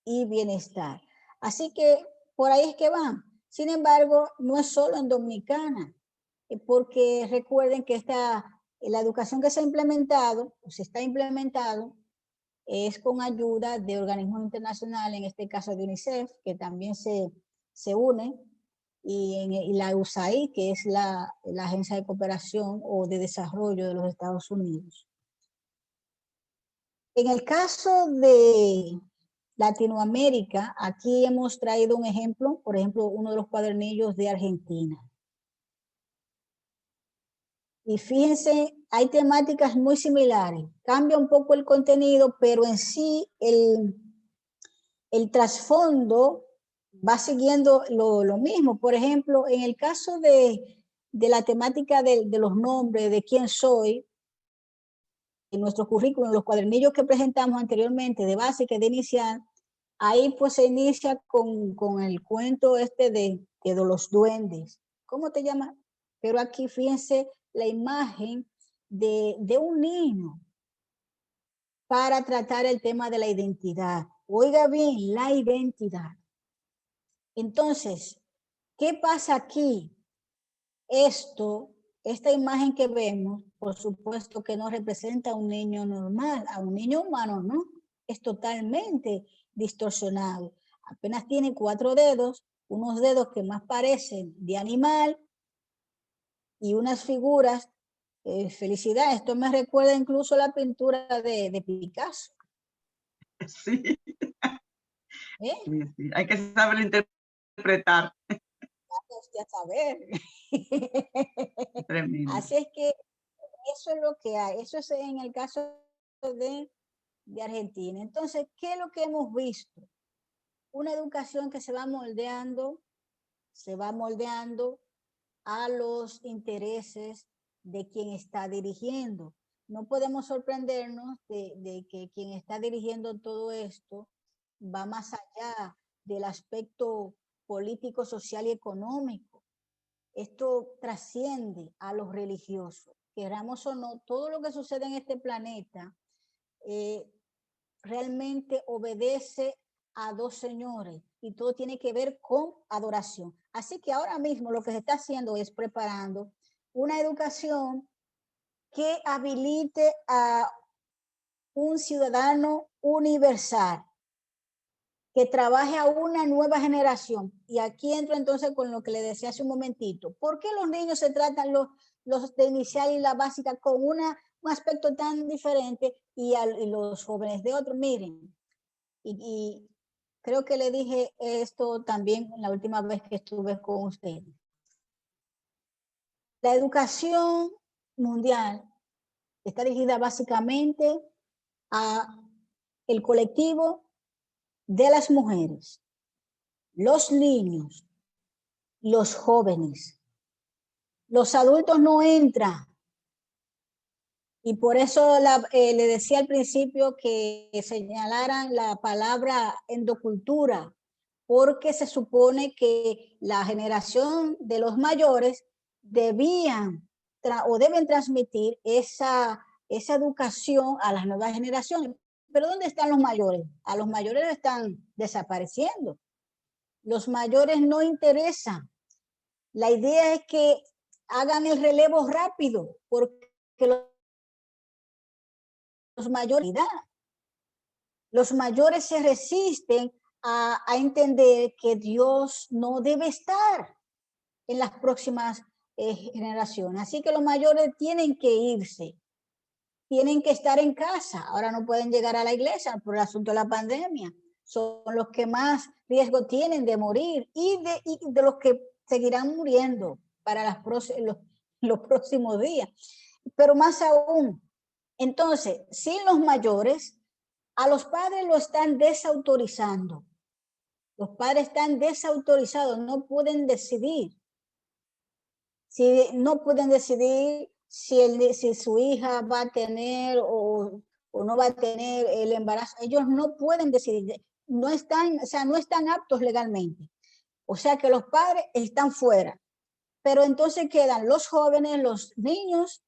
y bienestar. Así que por ahí es que van. Sin embargo, no es solo en Dominicana, porque recuerden que la educación que se ha implementado, o se está implementando, es con ayuda de organismos internacionales, en este caso de UNICEF, que también se une, y la USAID, que es la Agencia de Cooperación o de Desarrollo de los Estados Unidos. En el caso de Latinoamérica, aquí hemos traído un ejemplo, por ejemplo, uno de los cuadernillos de Argentina. Y fíjense, hay temáticas muy similares. Cambia un poco el contenido, pero en sí el trasfondo va siguiendo lo mismo. Por ejemplo, en el caso de la temática de los nombres, de quién soy, en nuestro currículum, en los cuadernillos que presentamos anteriormente, de básica y de inicial, ahí pues se inicia con el cuento de los duendes. ¿Cómo te llamas? Pero aquí fíjense la imagen de un niño para tratar el tema de la identidad. Oiga bien, la identidad. Entonces, ¿qué pasa aquí? Esta imagen que vemos, por supuesto que no representa a un niño normal, a un niño humano, ¿no? Es totalmente distorsionado. Apenas tiene 4 dedos, unos dedos que más parecen de animal y unas figuras. Felicidad, esto me recuerda incluso la pintura de Picasso. Sí. ¿Eh? Sí, sí. Hay que saber interpretar. A saber. Tremendo. Así es que eso es lo que hay. Eso es en el caso de Argentina. Entonces, ¿qué es lo que hemos visto? Una educación que se va moldeando a los intereses de quien está dirigiendo. No podemos sorprendernos de que quien está dirigiendo todo esto va más allá del aspecto político, social y económico. Esto trasciende a los religiosos. Queramos o no, todo lo que sucede en este planeta realmente obedece a 2 señores y todo tiene que ver con adoración. Así que ahora mismo lo que se está haciendo es preparando una educación que habilite a un ciudadano universal, que trabaje a una nueva generación. Y aquí entro entonces con lo que le decía hace un momentito. ¿Por qué los niños se tratan los de inicial y la básica con un aspecto tan diferente y los jóvenes de otro? Miren, y creo que le dije esto también la última vez que estuve con usted. La educación mundial está dirigida básicamente a el colectivo de las mujeres, los niños, los jóvenes. Los adultos no entran. Y por eso le decía al principio que señalaran la palabra endocultura, porque se supone que la generación de los mayores debían o deben transmitir esa educación a las nuevas generaciones. Pero ¿dónde están los mayores? A los mayores están desapareciendo. Los mayores no interesan. La idea es que hagan el relevo rápido, porque los mayores se resisten a entender que Dios no debe estar en las próximas generaciones. Así que los mayores tienen que irse, tienen que estar en casa. Ahora no pueden llegar a la iglesia por el asunto de la pandemia. Son los que más riesgo tienen de morir y de los que seguirán muriendo para los próximos días. Pero más aún, entonces, sin los mayores, a los padres lo están desautorizando. Los padres están desautorizados, no pueden decidir. Si no pueden decidir si su hija va a tener o no va a tener el embarazo, ellos no pueden decidir, no están, o sea, no están aptos legalmente. O sea que los padres están fuera. Pero entonces quedan los jóvenes, los niños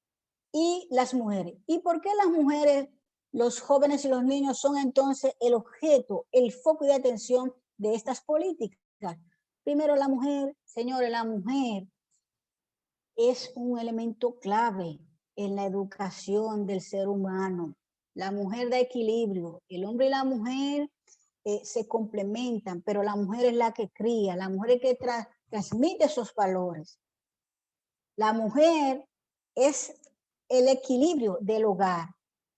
y las mujeres. ¿Y por qué las mujeres, los jóvenes y los niños son entonces el objeto, el foco de atención de estas políticas? Primero, la mujer, señores, la mujer es un elemento clave en la educación del ser humano. La mujer da equilibrio. El hombre y la mujer se complementan, pero la mujer es la que cría, la mujer es que transmite esos valores. La mujer es el equilibrio del hogar.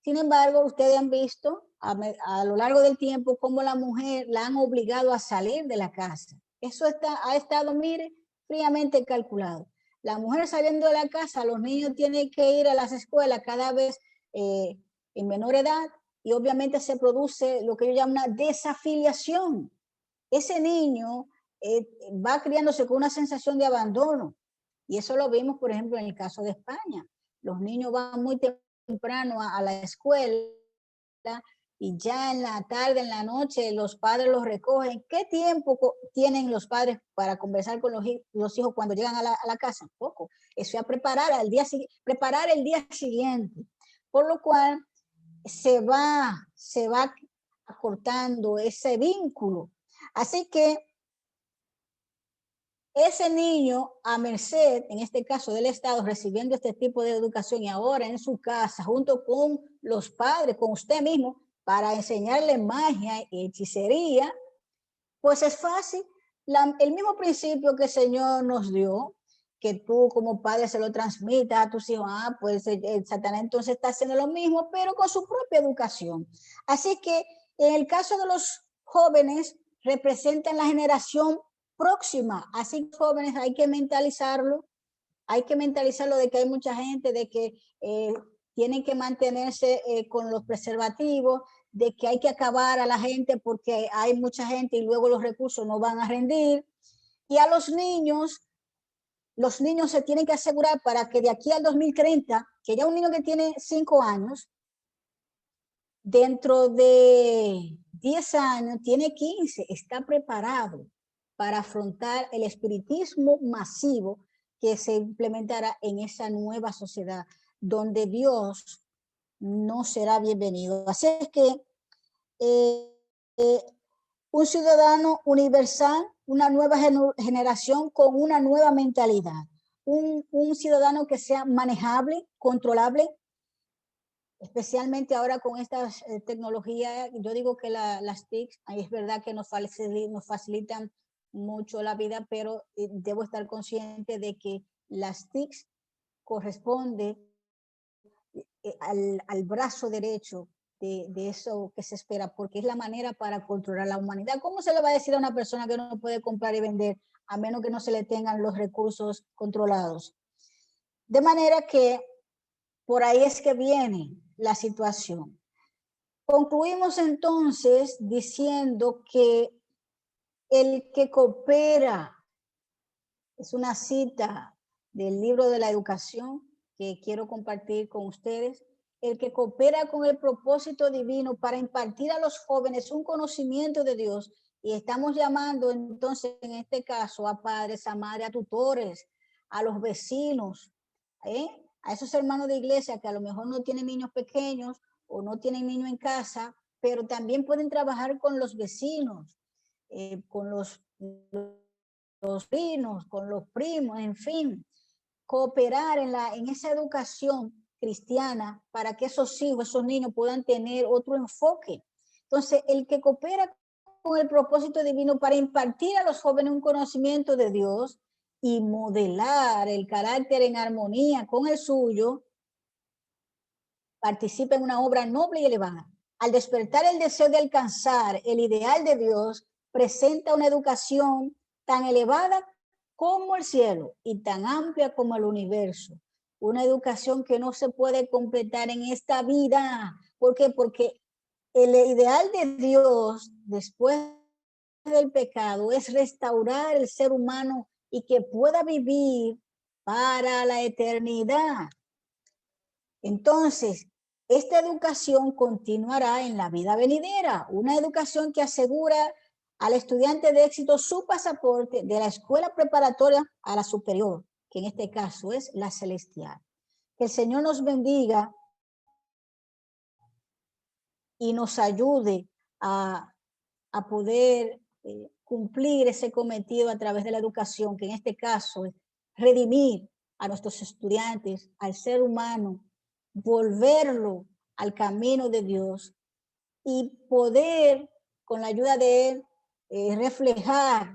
Sin embargo, ustedes han visto a lo largo del tiempo cómo la mujer la han obligado a salir de la casa. Eso ha estado, mire, fríamente calculado. La mujer saliendo de la casa, los niños tienen que ir a las escuelas cada vez en menor edad y obviamente se produce lo que yo llamo una desafiliación. Ese niño va criándose con una sensación de abandono. Y eso lo vimos, por ejemplo, en el caso de España. Los niños van muy temprano a la escuela y ya en la tarde, en la noche, los padres los recogen. ¿Qué tiempo tienen los padres para conversar con los hijos cuando llegan a la casa? Poco. Eso es preparar el día siguiente. Por lo cual se va acortando ese vínculo. Así que ese niño, a merced, en este caso del Estado, recibiendo este tipo de educación y ahora en su casa, junto con los padres, con usted mismo, para enseñarle magia y hechicería, pues es fácil. El mismo principio que el Señor nos dio, que tú como padre se lo transmitas a tus hijos, pues el Satanás entonces está haciendo lo mismo, pero con su propia educación. Así que en el caso de los jóvenes, representan la generación próxima. Así que jóvenes hay que mentalizarlo de que hay mucha gente, de que tienen que mantenerse con los preservativos, de que hay que acabar a la gente porque hay mucha gente y luego los recursos no van a rendir. Y a los niños se tienen que asegurar para que de aquí al 2030, que ya un niño que tiene 5 años, dentro de 10 años tiene 15, está preparado para afrontar el espiritismo masivo que se implementará en esa nueva sociedad, donde Dios no será bienvenido. Así es que un ciudadano universal, una nueva generación con una nueva mentalidad, un ciudadano que sea manejable, controlable, especialmente ahora con estas tecnologías. Yo digo que las TICs, es verdad que nos facilitan mucho la vida, pero debo estar consciente de que las TICs corresponden al brazo derecho de eso que se espera, porque es la manera para controlar la humanidad. ¿Cómo se le va a decir a una persona que no puede comprar y vender a menos que no se le tengan los recursos controlados? De manera que por ahí es que viene la situación. Concluimos entonces diciendo que el que coopera, es una cita del libro de la educación que quiero compartir con ustedes, el que coopera con el propósito divino para impartir a los jóvenes un conocimiento de Dios, y estamos llamando entonces en este caso a padres, a madres, a tutores, a los vecinos, a esos hermanos de iglesia que a lo mejor no tienen niños pequeños o no tienen niños en casa, pero también pueden trabajar con los vecinos, con los primos, con los primos, en fin, cooperar en esa educación cristiana para que esos hijos, esos niños puedan tener otro enfoque. Entonces, el que coopera con el propósito divino para impartir a los jóvenes un conocimiento de Dios y modelar el carácter en armonía con el suyo, participa en una obra noble y elevada. Al despertar el deseo de alcanzar el ideal de Dios, presenta una educación tan elevada como el cielo y tan amplia como el universo. Una educación que no se puede completar en esta vida. ¿Por qué? Porque el ideal de Dios, después del pecado es restaurar el ser humano y que pueda vivir para la eternidad. Entonces, esta educación continuará en la vida venidera, una educación que asegura al estudiante de éxito su pasaporte de la escuela preparatoria a la superior, que en este caso es la celestial. Que el Señor nos bendiga y nos ayude a poder cumplir ese cometido a través de la educación, que en este caso es redimir a nuestros estudiantes, al ser humano, volverlo al camino de Dios y poder, con la ayuda de Él, reflejar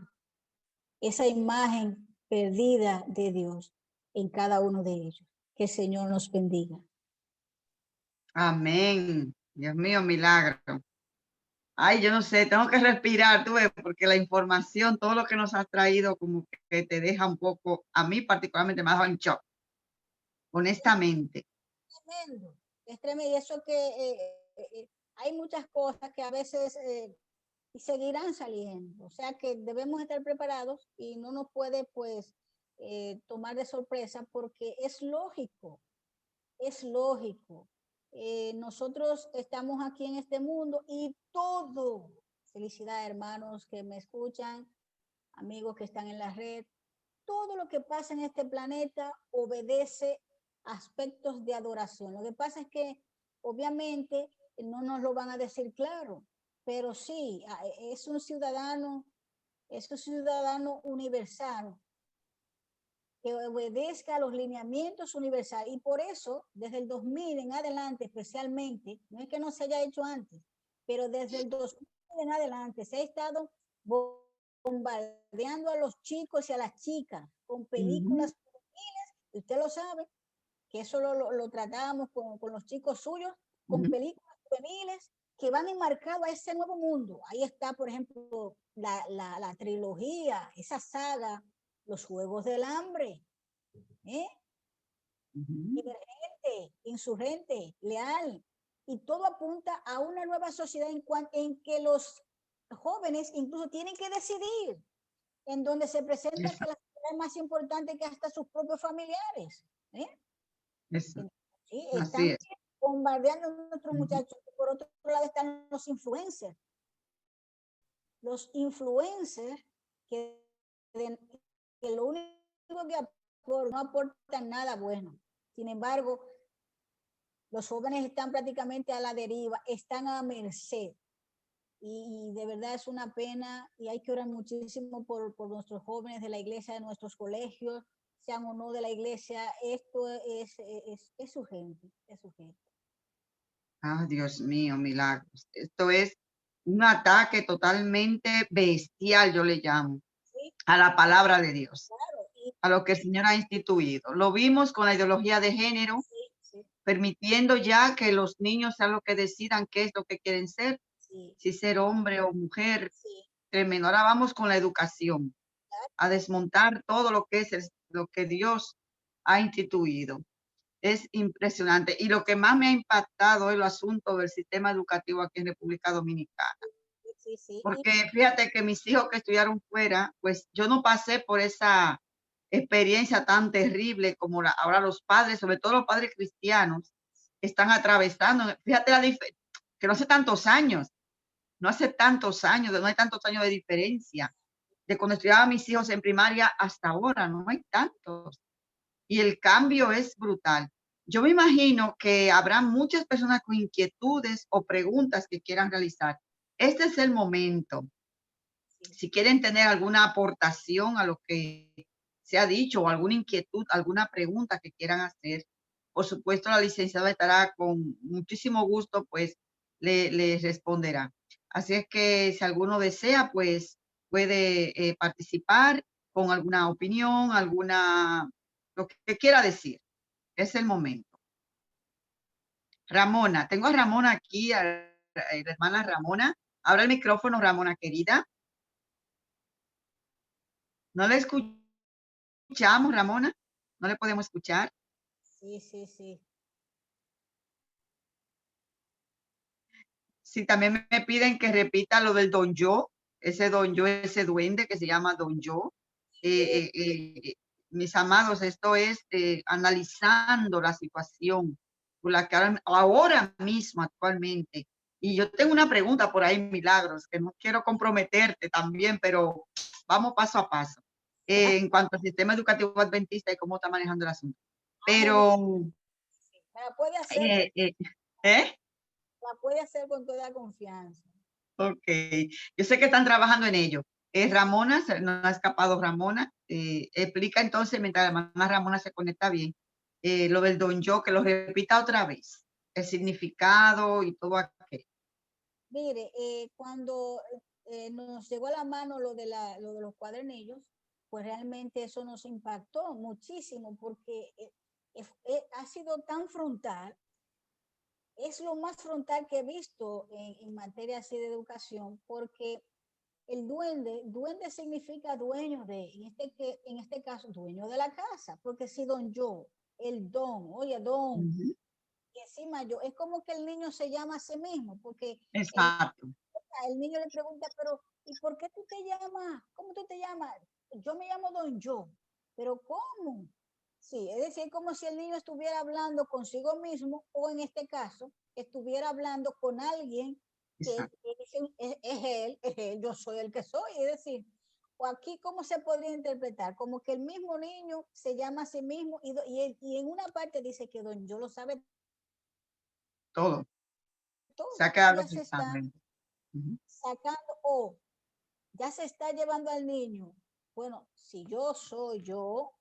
esa imagen perdida de Dios en cada uno de ellos. Que el Señor nos bendiga. Amén. Dios mío, milagro. Ay, yo no sé, tengo que respirar, tú ves, porque la información, todo lo que nos has traído, como que te deja un poco, a mí particularmente me ha dejado en shock, honestamente. Tremendo, es tremendo. Y eso que hay muchas cosas que a veces seguirán saliendo. O sea que debemos estar preparados y no nos puede pues tomar de sorpresa porque es lógico, es lógico. Nosotros estamos aquí en este mundo y todo, felicidad hermanos que me escuchan, amigos que están en la red, todo lo que pasa en este planeta obedece aspectos de adoración. Lo que pasa es que obviamente no nos lo van a decir claro, pero sí, es un ciudadano universal que obedezca a los lineamientos universales. Y por eso, desde el 2000 en adelante, especialmente, no es que no se haya hecho antes, pero desde el 2000 en adelante se ha estado bombardeando a los chicos y a las chicas con películas juveniles, y usted lo sabe, que eso lo tratábamos con los chicos suyos, con películas juveniles que van enmarcados a ese nuevo mundo. Ahí está, por ejemplo, la trilogía, esa saga, Los Juegos del Hambre, Divergente, Insurgente, Leal, y todo apunta a una nueva sociedad en que los jóvenes incluso tienen que decidir, en donde se presenta que la sociedad es más importante que hasta sus propios familiares. Sí, están bombardeando a nuestros muchachos. Por otro lado están los influencers. Los influencers que lo único que aportan, no aportan nada bueno. Sin embargo, los jóvenes están prácticamente a la deriva, están a merced. Y de verdad es una pena y hay que orar muchísimo por nuestros jóvenes de la iglesia, de nuestros colegios, sean o no de la iglesia. Esto es urgente, es urgente. Ah, Dios mío, milagros. Esto es un ataque totalmente bestial, yo le llamo, ¿Sí? a la palabra de Dios, Claro. a lo que el Señor ha instituido. Lo vimos con la ideología de género, Sí. permitiendo ya que los niños sean los que decidan qué es lo que quieren ser, Sí. si ser hombre o mujer. Sí. Tremendo. Ahora vamos con la educación, a desmontar todo lo que es lo que Dios ha instituido. Es impresionante. Y lo que más me ha impactado es el asunto del sistema educativo aquí en República Dominicana. Sí. Porque fíjate que mis hijos que estudiaron fuera, pues yo no pasé por esa experiencia tan terrible como ahora los padres, sobre todo los padres cristianos, están atravesando. Fíjate que no hace tantos años, no hay tantos años de diferencia de cuando estudiaba mis hijos en primaria hasta ahora, no hay tantos. Y el cambio es brutal. Yo me imagino que habrá muchas personas con inquietudes o preguntas que quieran realizar. Este es el momento. Si quieren tener alguna aportación a lo que se ha dicho o alguna inquietud, alguna pregunta que quieran hacer, por supuesto la licenciada estará con muchísimo gusto, pues le responderá. Así es que si alguno desea, pues puede participar con alguna opinión, lo que quiera decir. Es el momento. Ramona, tengo a Ramona aquí, a la hermana Ramona. Abra el micrófono, Ramona querida. ¿No la escuchamos, Ramona? ¿No le podemos escuchar? Sí. Sí, también me piden que repita lo del Don Yo. ese don yo, ese duende que se llama don yo. Mis amados, esto es analizando la situación por la que ahora mismo actualmente. Y yo tengo una pregunta por ahí, Milagros, que no quiero comprometerte también, pero vamos paso a paso. En cuanto al sistema educativo adventista y cómo está manejando el asunto. Pero... La puede hacer, la puede hacer con toda confianza. Ok, yo sé que están trabajando en ello. Ramona, no ha escapado Ramona. Explica entonces, mientras la hermana Ramona se conecta bien, lo del don yo, que lo repita otra vez, el significado y todo aquello. Mire, cuando nos llegó a la mano lo de los cuadernillos, pues realmente eso nos impactó muchísimo porque ha sido tan frontal. Es lo más frontal que he visto en materia así de educación, porque el duende significa dueño de, en este caso, dueño de la casa, porque si don yo, el don, oye, don, y encima yo, es como que el niño se llama a sí mismo, porque exacto. El niño le pregunta, pero ¿y por qué tú te llamas? ¿Cómo tú te llamas? Yo me llamo don yo, pero ¿cómo? Sí, es decir, como si el niño estuviera hablando consigo mismo o en este caso, estuviera hablando con alguien que es él, yo soy el que soy. Es decir, o aquí, ¿cómo se podría interpretar? Como que el mismo niño se llama a sí mismo y en una parte dice que don yo lo sabe todo. todo. Se ha quedado Ya se está sacando, ya se está llevando al niño. Bueno, si yo soy yo,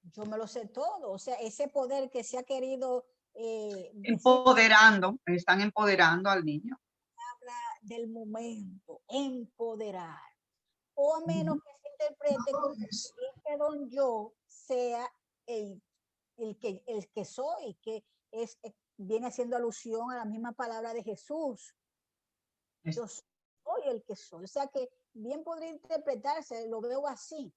yo me lo sé todo. O sea, ese poder que se ha querido... empoderando, están empoderando al niño. Habla del momento, empoderar. O a menos que se interprete como que don yo sea el que soy, que viene haciendo alusión a la misma palabra de Jesús. Yo soy el que soy. O sea que bien podría interpretarse, lo veo así.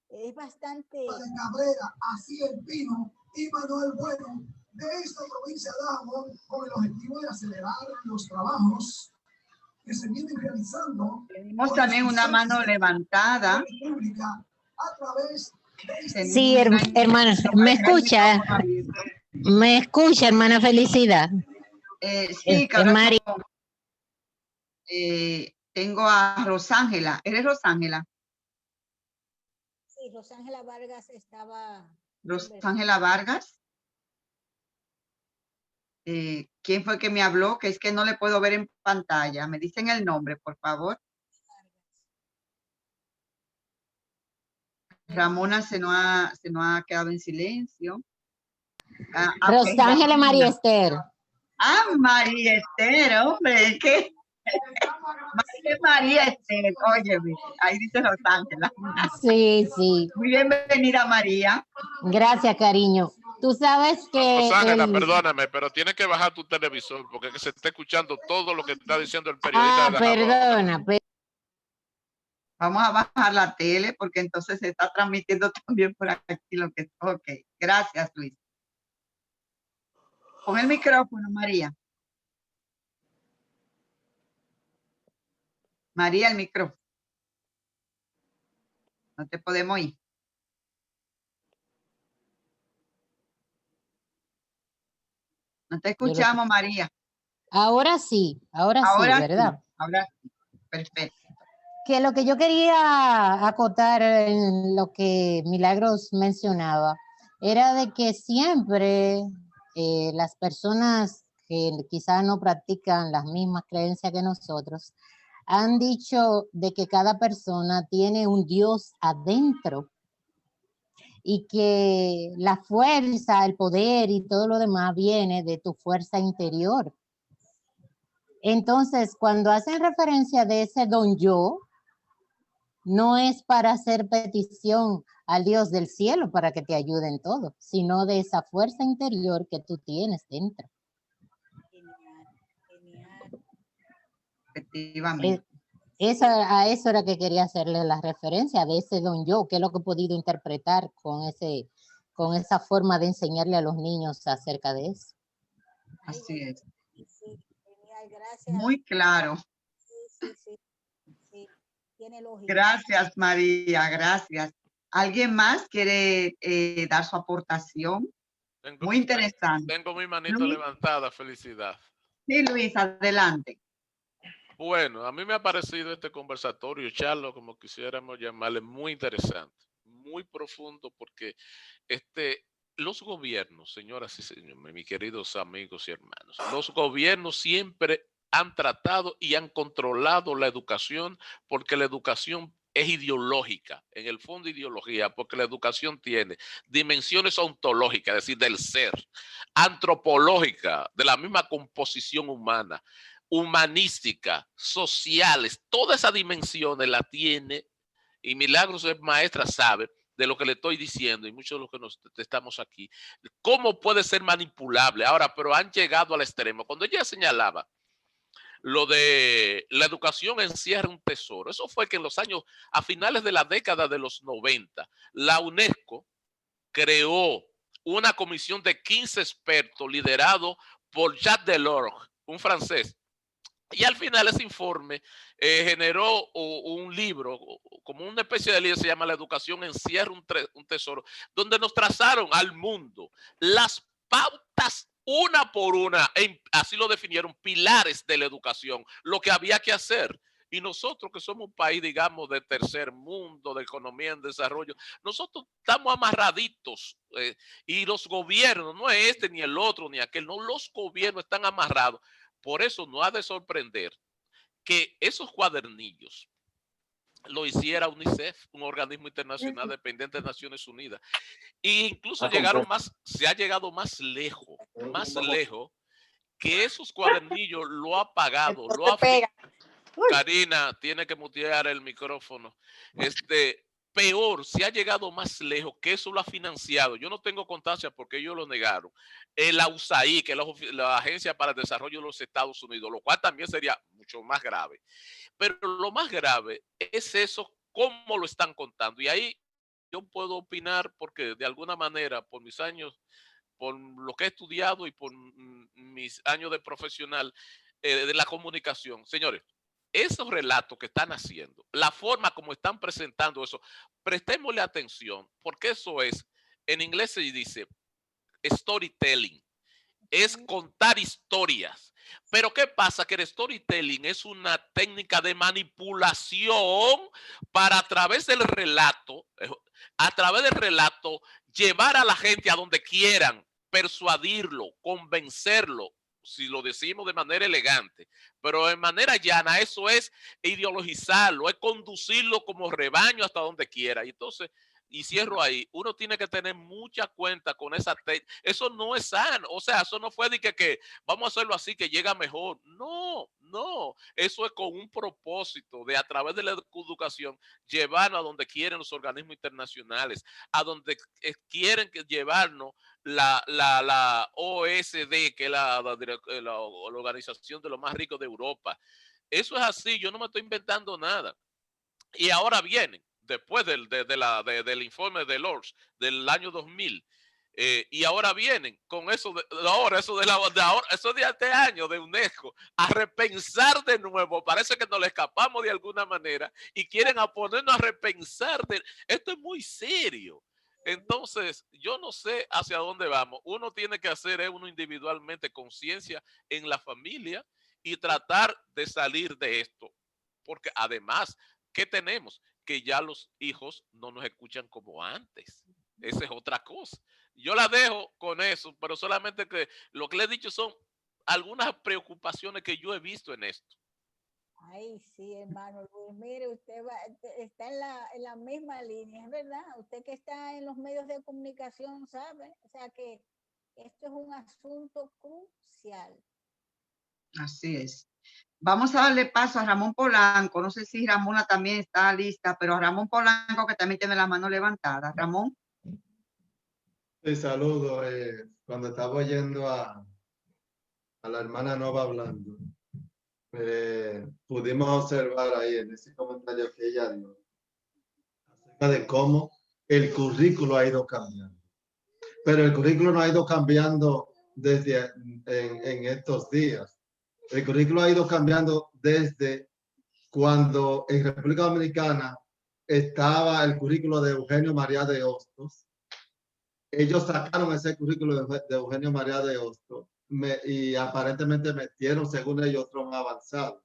Es bastante... De Cabrera, así el Pino y Manuel Bueno de esta provincia de Dajabón con el objetivo de acelerar los trabajos que se vienen realizando. Tenemos también una mano levantada. A través de sí, hermana, ¿me escucha? ¿Me escucha, hermana Felicidad? Sí, María. Tengo a Rosángela. ¿Eres Rosángela? Sí, Rosángela Vargas estaba... Rosángela Vargas. ¿Quién fue que me habló? Que es que no le puedo ver en pantalla. Me dicen el nombre, por favor. Ramona se nos ha quedado en silencio. Rosángela María Esther. Ah, María Esther, hombre, ¿qué? María Esther, óyeme, ahí dice Rosángela. Sí, sí. Muy bienvenida, María. Gracias, cariño. Tú sabes que... Rosángela, perdóname, pero tienes que bajar tu televisor porque se está escuchando todo lo que está diciendo el periodista. Perdona. Vamos a bajar la tele porque entonces se está transmitiendo también por aquí lo que... Ok, gracias, Luis. Con el micrófono, María. María, el micrófono. No te podemos oír. No te escuchamos, María. Ahora sí, ¿verdad? Sí, ahora sí, perfecto. Que lo que yo quería acotar en lo que Milagros mencionaba era de que siempre las personas que quizás no practican las mismas creencias que nosotros han dicho de que cada persona tiene un Dios adentro y que la fuerza, el poder y todo lo demás viene de tu fuerza interior. Entonces, cuando hacen referencia de ese don yo, no es para hacer petición al Dios del cielo para que te ayude en todo, sino de esa fuerza interior que tú tienes dentro. Genial. Efectivamente. A eso era que quería hacerle la referencia de ese don yo, que es lo que he podido interpretar con esa forma de enseñarle a los niños acerca de eso. Así es. Sí, genial, gracias. Muy claro. sí, tiene lógica. Gracias, María, gracias. ¿Alguien más quiere dar su aportación? Muy interesante. Tengo mi manito Luis. levantada, felicidad. Sí, Luis, adelante. Bueno, a mí me ha parecido este conversatorio, charla, como quisiéramos llamarle, muy interesante, muy profundo, porque los gobiernos, señoras y señores, mis queridos amigos y hermanos, los gobiernos siempre han tratado y han controlado la educación porque la educación es ideológica, en el fondo ideología, porque la educación tiene dimensiones ontológicas, es decir, del ser, antropológica, de la misma composición humana, humanística, sociales, todas esas dimensiones la tiene, y Milagros es maestra, sabe de lo que le estoy diciendo, y muchos de los que nos estamos aquí, cómo puede ser manipulable. Ahora, pero han llegado al extremo. Cuando ella señalaba lo de la educación encierra un tesoro, eso fue que en los años, a finales de la década de los 90, la UNESCO creó una comisión de 15 expertos liderado por Jacques Delors, un francés. Y al final ese informe generó un libro, como una especie de libro, se llama La educación encierra un tesoro, donde nos trazaron al mundo las pautas una por una, así lo definieron, pilares de la educación, lo que había que hacer. Y nosotros que somos un país, digamos, de tercer mundo, de economía en desarrollo, nosotros estamos amarraditos y los gobiernos, no es este ni el otro ni aquel, no, los gobiernos están amarrados. Por eso no ha de sorprender que esos cuadernillos lo hiciera UNICEF, un organismo internacional dependiente de Naciones Unidas. E incluso se ha llegado más lejos que esos cuadernillos lo ha pagado, Karina tiene que mutear el micrófono. Peor, se ha llegado más lejos que eso lo ha financiado. Yo no tengo constancia porque ellos lo negaron. La USAID, que es la Agencia para el Desarrollo de los Estados Unidos, lo cual también sería mucho más grave. Pero lo más grave es eso, cómo lo están contando. Y ahí yo puedo opinar porque de alguna manera, por mis años, por lo que he estudiado y por mis años de profesional de la comunicación, señores, esos relatos que están haciendo, la forma como están presentando eso, prestémosle atención, porque eso es, en inglés se dice storytelling, es contar historias. Pero ¿qué pasa? Que el storytelling es una técnica de manipulación para a través del relato, llevar a la gente a donde quieran, persuadirlo, convencerlo, si lo decimos de manera elegante, pero de manera llana, eso es ideologizarlo, es conducirlo como rebaño hasta donde quiera. Y entonces, y cierro ahí, uno tiene que tener mucha cuenta con esa eso no es sano, o sea, eso no fue de que vamos a hacerlo así que llega mejor. No, eso es con un propósito de a través de la educación llevarnos a donde quieren los organismos internacionales, a donde quieren llevarnos la OSD, que es la organización de los más ricos de Europa. Eso es así, yo no me estoy inventando nada. Y ahora vienen, después del informe de Delors del año 2000, y ahora vienen con eso eso de este año de UNESCO, a repensar de nuevo. Parece que nos le escapamos de alguna manera y quieren a ponernos a repensar. Esto es muy serio. Entonces, yo no sé hacia dónde vamos. Uno tiene que hacer uno individualmente conciencia en la familia y tratar de salir de esto. Porque además, ¿qué tenemos? Que ya los hijos no nos escuchan como antes. Esa es otra cosa. Yo la dejo con eso, pero solamente que lo que le he dicho son algunas preocupaciones que yo he visto en esto. Ay, sí, hermano Luis, mire, usted está en la misma línea, es verdad. Usted que está en los medios de comunicación sabe, o sea que esto es un asunto crucial. Así es. Vamos a darle paso a Ramón Polanco. No sé si Ramona también está lista, pero a Ramón Polanco, que también tiene la mano levantada. Ramón. Sí, saludo. Cuando estaba oyendo a la hermana Nova hablando, pudimos observar ahí en ese comentario que ella dio acerca de cómo el currículo ha ido cambiando. Pero el currículo no ha ido cambiando desde en estos días. El currículo ha ido cambiando desde cuando en República Dominicana estaba el currículo de Eugenio María de Hostos. Ellos sacaron ese currículo de Eugenio María de Hostos y aparentemente metieron, según ellos, otro más avanzado.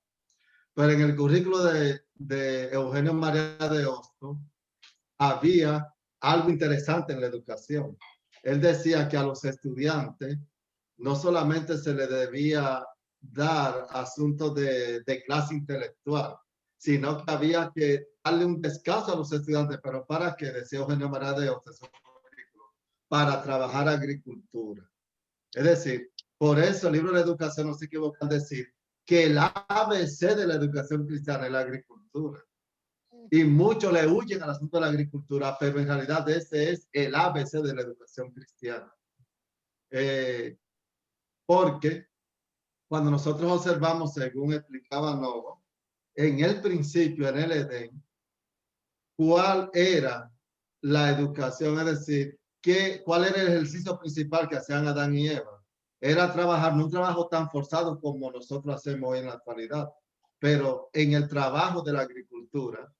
Pero en el currículo de Eugenio María de Hostos había algo interesante en la educación. Él decía que a los estudiantes no solamente se les debía dar asuntos de clase intelectual, sino que había que darle un descanso a los estudiantes, pero ¿para qué? Decía Eugenio María de Hostos, para trabajar agricultura. Es decir, por eso el libro de educación no se equivoca al decir que el ABC de la educación cristiana es la agricultura. Y muchos le huyen al asunto de la agricultura, pero en realidad ese es el ABC de la educación cristiana. Porque cuando nosotros observamos, según explicaba Novo, en el principio, en el Edén, ¿cuál era la educación? Es decir, ¿cuál era el ejercicio principal que hacían Adán y Eva? Era trabajar, no un trabajo tan forzado como nosotros hacemos hoy en la actualidad, pero en el trabajo de la agricultura,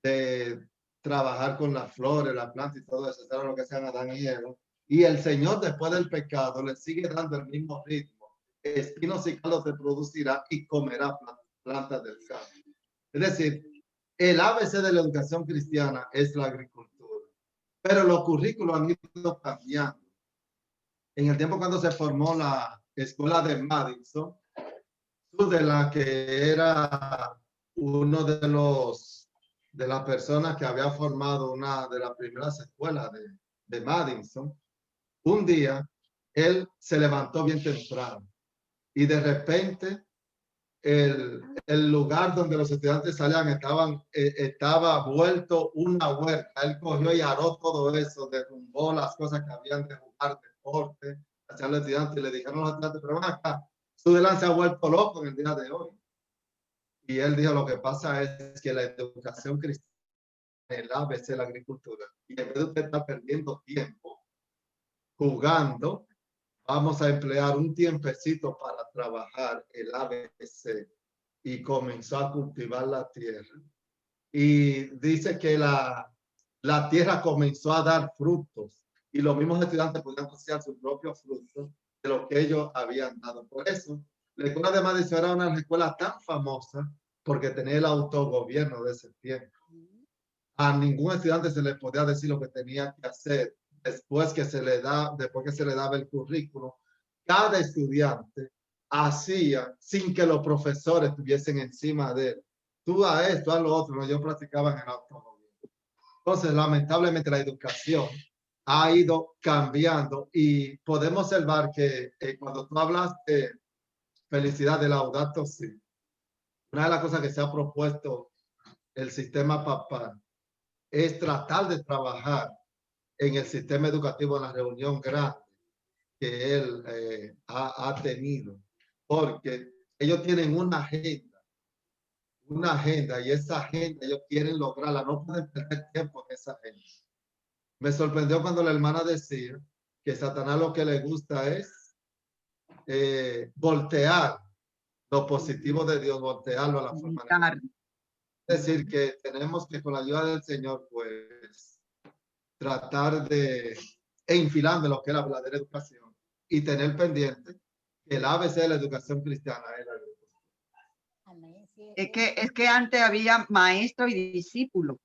de trabajar con las flores, las plantas y todo eso, eso era lo que hacían Adán y Eva. Y el Señor, después del pecado, le sigue dando el mismo ritmo. Espinos y cardos te producirá y comerá plantas del campo. Es decir, el ABC de la educación cristiana es la agricultura. Pero los currículos han ido cambiando. En el tiempo cuando se formó la escuela de Madison, de la que era uno de las personas que había formado una de las primeras escuelas de Madison, un día él se levantó bien temprano y de repente el lugar donde los estudiantes salían estaba vuelto una huerta. Él cogió y aró todo eso, derrumbó las cosas que habían de jugar, deporte, hacia los estudiantes y le dijeron a los estudiantes, pero ven acá, Sutherland se ha vuelto loco en el día de hoy. Y él dijo, lo que pasa es que la educación cristiana es el ABC de la agricultura. Y en vez de usted estar perdiendo tiempo jugando, vamos a emplear un tiempecito para trabajar el ABC. Y comenzó a cultivar la tierra. Y dice que la tierra comenzó a dar frutos. Y los mismos estudiantes podían cosechar sus propios frutos de lo que ellos habían dado. Por eso, la escuela de Madison era una escuela tan famosa porque tenía el autogobierno de ese tiempo. A ningún estudiante se le podía decir lo que tenía que hacer después que se le daba el currículo. Cada estudiante hacía sin que los profesores estuviesen encima de él. Tú a esto, a lo otro, yo practicaba en el autogobierno. Entonces, lamentablemente, la educación ha ido cambiando y podemos observar que cuando tú hablas de felicidad, de Laudato Si, una de las cosas que se ha propuesto el sistema papal es tratar de trabajar en el sistema educativo en la reunión grande que él ha tenido, porque ellos tienen una agenda y esa agenda ellos quieren lograrla, no pueden perder tiempo en esa agenda. Me sorprendió cuando la hermana decía que Satanás lo que le gusta es voltear lo positivo de Dios, voltearlo a la forma negativa. Es decir, que tenemos que con la ayuda del Señor, pues, tratar de enfilando lo que es la verdadera educación y tener pendiente que el ABC de la educación cristiana es la educación. Es que antes había maestro y discípulo.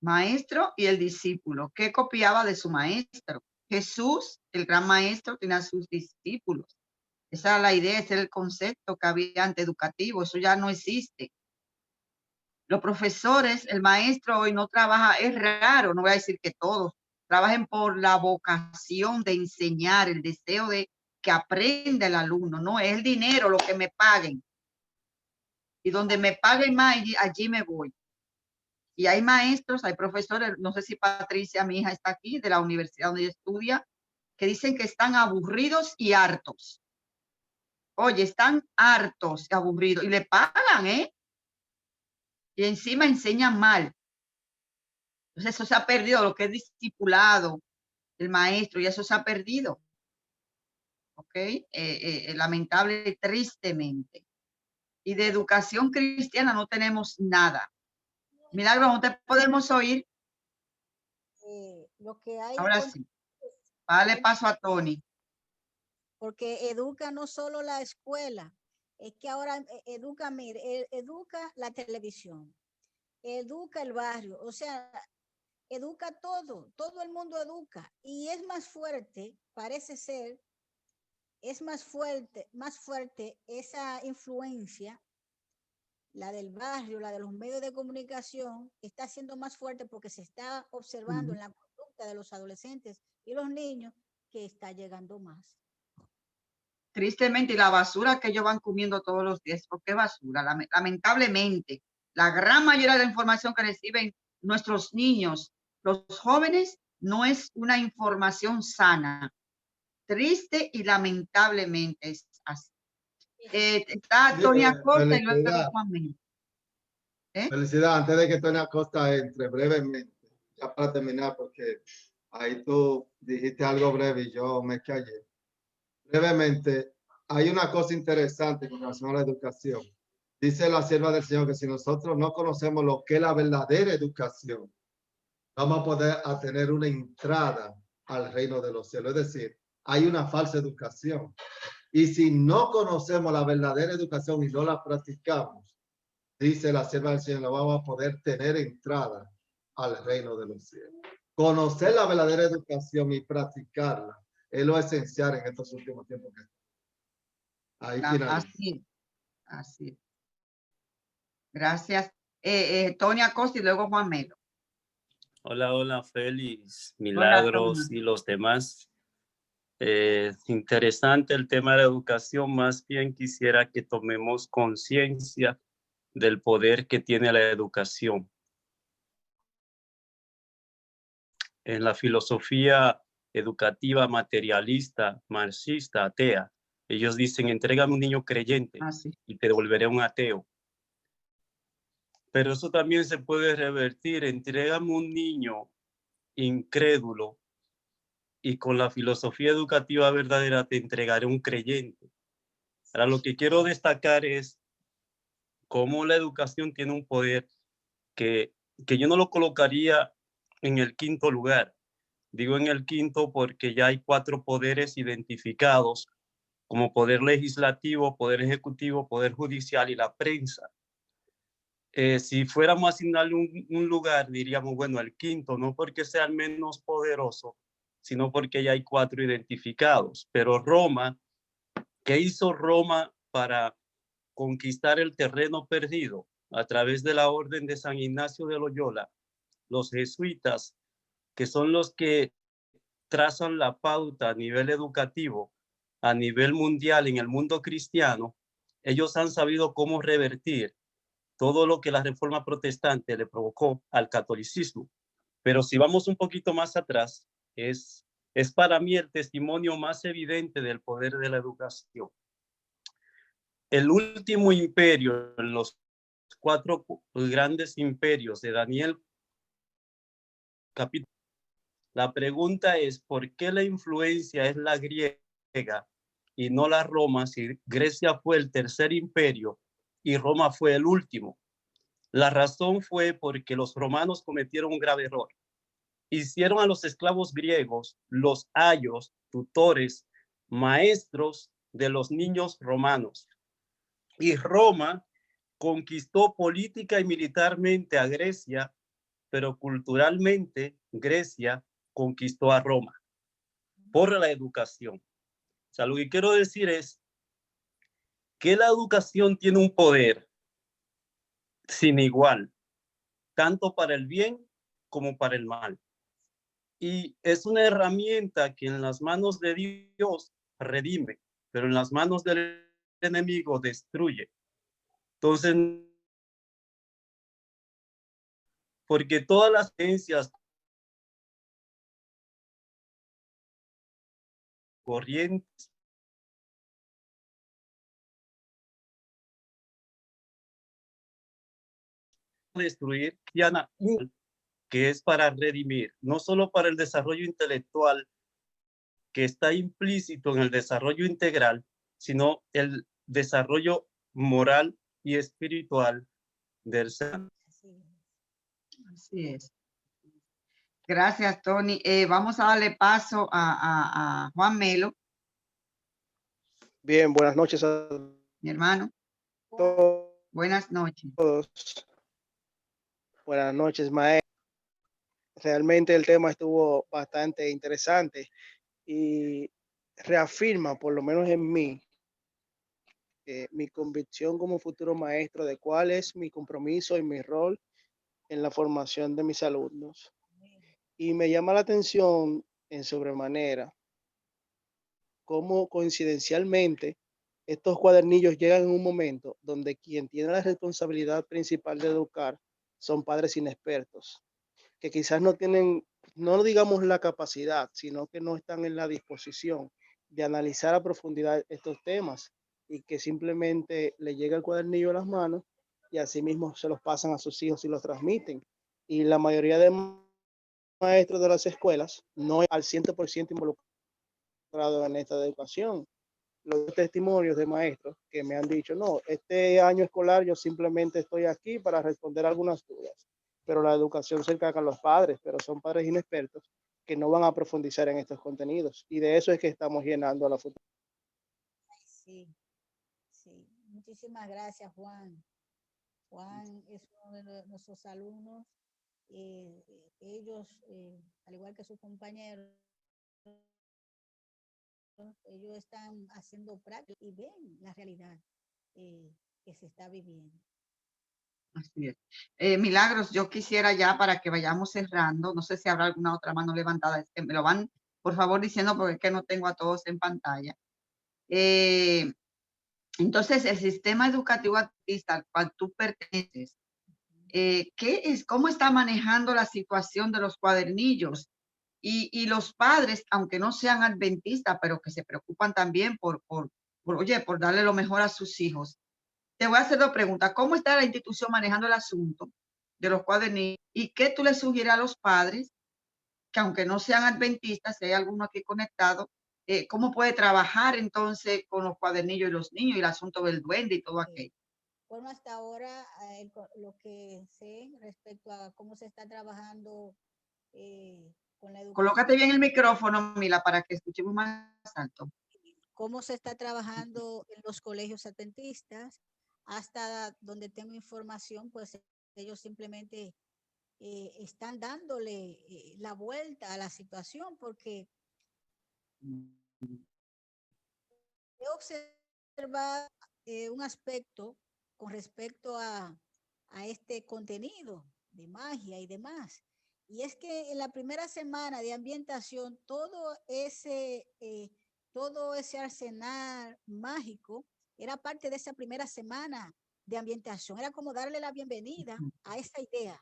Maestro y el discípulo, que copiaba de su maestro. Jesús, el gran maestro, tenía sus discípulos. Esa era la idea, ese era el concepto que había antes educativo. Eso ya no existe. Los profesores, el maestro hoy no trabaja, es raro, no voy a decir que todos, trabajen por la vocación de enseñar, el deseo de que aprenda el alumno, no es el dinero lo que me paguen. Y donde me paguen más, allí me voy. Y hay maestros, hay profesores, no sé si Patricia, mi hija, está aquí, de la universidad donde ella estudia, que dicen que están aburridos y hartos. Oye, están hartos y aburridos. Y le pagan, ¿eh? Y encima enseñan mal. Entonces eso se ha perdido, lo que es discipulado, el maestro, y eso se ha perdido. ¿Ok? Lamentable, tristemente. Y de educación cristiana no tenemos nada. Milagro, ¿no te podemos oír? Lo que hay Ahora sí. Dale paso a Tony. Porque educa no solo la escuela, es que ahora educa, mire, educa la televisión, educa el barrio, o sea, educa todo el mundo educa, y es más fuerte, parece ser, es más fuerte esa influencia, la del barrio, la de los medios de comunicación, está siendo más fuerte porque se está observando en la conducta de los adolescentes y los niños que está llegando más. Tristemente, y la basura que ellos van comiendo todos los días, porque basura, lamentablemente, la gran mayoría de la información que reciben nuestros niños, los jóvenes, no es una información sana. Triste y lamentablemente es así. Está Tony Acosta y luego Juan Miguel. Felicidad, antes de que Tony Acosta entre brevemente, ya para terminar, porque ahí tú dijiste algo breve y yo me callé. Brevemente, hay una cosa interesante con relación a la educación. Dice la sierva del Señor que si nosotros no conocemos lo que es la verdadera educación, vamos a poder tener una entrada al reino de los cielos. Es decir, hay una falsa educación. Y si no conocemos la verdadera educación y no la practicamos, dice la sierva del Señor, no vamos a poder tener entrada al reino de los cielos. Conocer la verdadera educación y practicarla es lo esencial en estos últimos tiempos. Ahí así. Gracias. Tony Acosta y luego Juan Melo. Hola, Félix, Milagros y los demás. Interesante el tema de la educación. Más bien quisiera que tomemos conciencia del poder que tiene la educación. En la filosofía educativa materialista, marxista, atea, ellos dicen, entrégame un niño creyente y te devolveré un ateo. Pero eso también se puede revertir. Entrégame un niño incrédulo y con la filosofía educativa verdadera te entregaré un creyente. Ahora, lo que quiero destacar es cómo la educación tiene un poder que yo no lo colocaría en el quinto lugar. Digo en el quinto porque ya hay 4 poderes identificados como poder legislativo, poder ejecutivo, poder judicial y la prensa. Si fuéramos a asignarle un lugar, diríamos, bueno, el quinto, no porque sea el menos poderoso, sino porque ya hay 4 identificados. Pero Roma, ¿qué hizo Roma para conquistar el terreno perdido? A través de la orden de San Ignacio de Loyola, los jesuitas, que son los que trazan la pauta a nivel educativo, a nivel mundial en el mundo cristiano, ellos han sabido cómo revertir todo lo que la reforma protestante le provocó al catolicismo. Pero si vamos un poquito más atrás, es para mí el testimonio más evidente del poder de la educación. El último imperio, en los 4 grandes imperios de Daniel, capítulo. La pregunta es, ¿por qué la influencia es la griega y no la Roma si Grecia fue el tercer imperio y Roma fue el último? La razón fue porque los romanos cometieron un grave error. Hicieron a los esclavos griegos los ayos, tutores, maestros de los niños romanos. Y Roma conquistó política y militarmente a Grecia, pero culturalmente Grecia conquistó a Roma por la educación. O sea, lo que quiero decir es que la educación tiene un poder sin igual, tanto para el bien como para el mal. Y es una herramienta que en las manos de Dios redime, pero en las manos del enemigo destruye. Entonces, porque todas las creencias corrientes destruir, que es para redimir, no solo para el desarrollo intelectual que está implícito en el desarrollo integral, sino el desarrollo moral y espiritual del ser. Así es. Gracias, Tony. Vamos a darle paso a Juan Melo, Bien, buenas noches a mi hermano. todos. Buenas noches. Buenas noches, maestro. Realmente el tema estuvo bastante interesante y reafirma, por lo menos en mí, mi convicción como futuro maestro de cuál es mi compromiso y mi rol en la formación de mis alumnos. Y me llama la atención en sobremanera cómo coincidencialmente estos cuadernillos llegan en un momento donde quien tiene la responsabilidad principal de educar son padres inexpertos, que quizás no tienen, no digamos la capacidad, sino que no están en la disposición de analizar a profundidad estos temas y que simplemente le llega el cuadernillo a las manos y así mismo se los pasan a sus hijos y los transmiten. Y la mayoría de maestros de las escuelas no es al 100% involucrado en esta educación. Los testimonios de maestros que me han dicho, no, este año escolar yo simplemente estoy aquí para responder algunas dudas, pero la educación se encargan los padres, pero son padres inexpertos que no van a profundizar en estos contenidos y de eso es que estamos llenando a la futura. Sí, sí. Muchísimas gracias, Juan. Juan es uno de nuestros alumnos. Ellos, al igual que sus compañeros, ellos están haciendo práctica y ven la realidad que se está viviendo. Así es. Milagros, yo quisiera ya para que vayamos cerrando, no sé si habrá alguna otra mano levantada, es que me lo van, por favor, diciendo porque es que no tengo a todos en pantalla. Entonces, el sistema educativo adventista al cual tú perteneces, ¿cómo está manejando la situación de los cuadernillos? Y los padres, aunque no sean adventistas, pero que se preocupan también por darle lo mejor a sus hijos. Te voy a hacer dos preguntas. ¿Cómo está la institución manejando el asunto de los cuadernillos? ¿Y qué tú le sugieres a los padres que aunque no sean adventistas, si hay alguno aquí conectado, cómo puede trabajar entonces con los cuadernillos y los niños y el asunto del duende y todo aquello? Bueno, hasta ahora lo que sé respecto a cómo se está trabajando con la educación. Colócate bien el micrófono, Mila, para que escuchemos más alto. Cómo se está trabajando en los colegios adventistas, hasta donde tengo información, pues ellos simplemente están dándole la vuelta a la situación, porque he observado un aspecto con respecto a este contenido de magia y demás. Y es que en la primera semana de ambientación, todo ese arsenal mágico era parte de esa primera semana de ambientación. Era como darle la bienvenida a esta idea.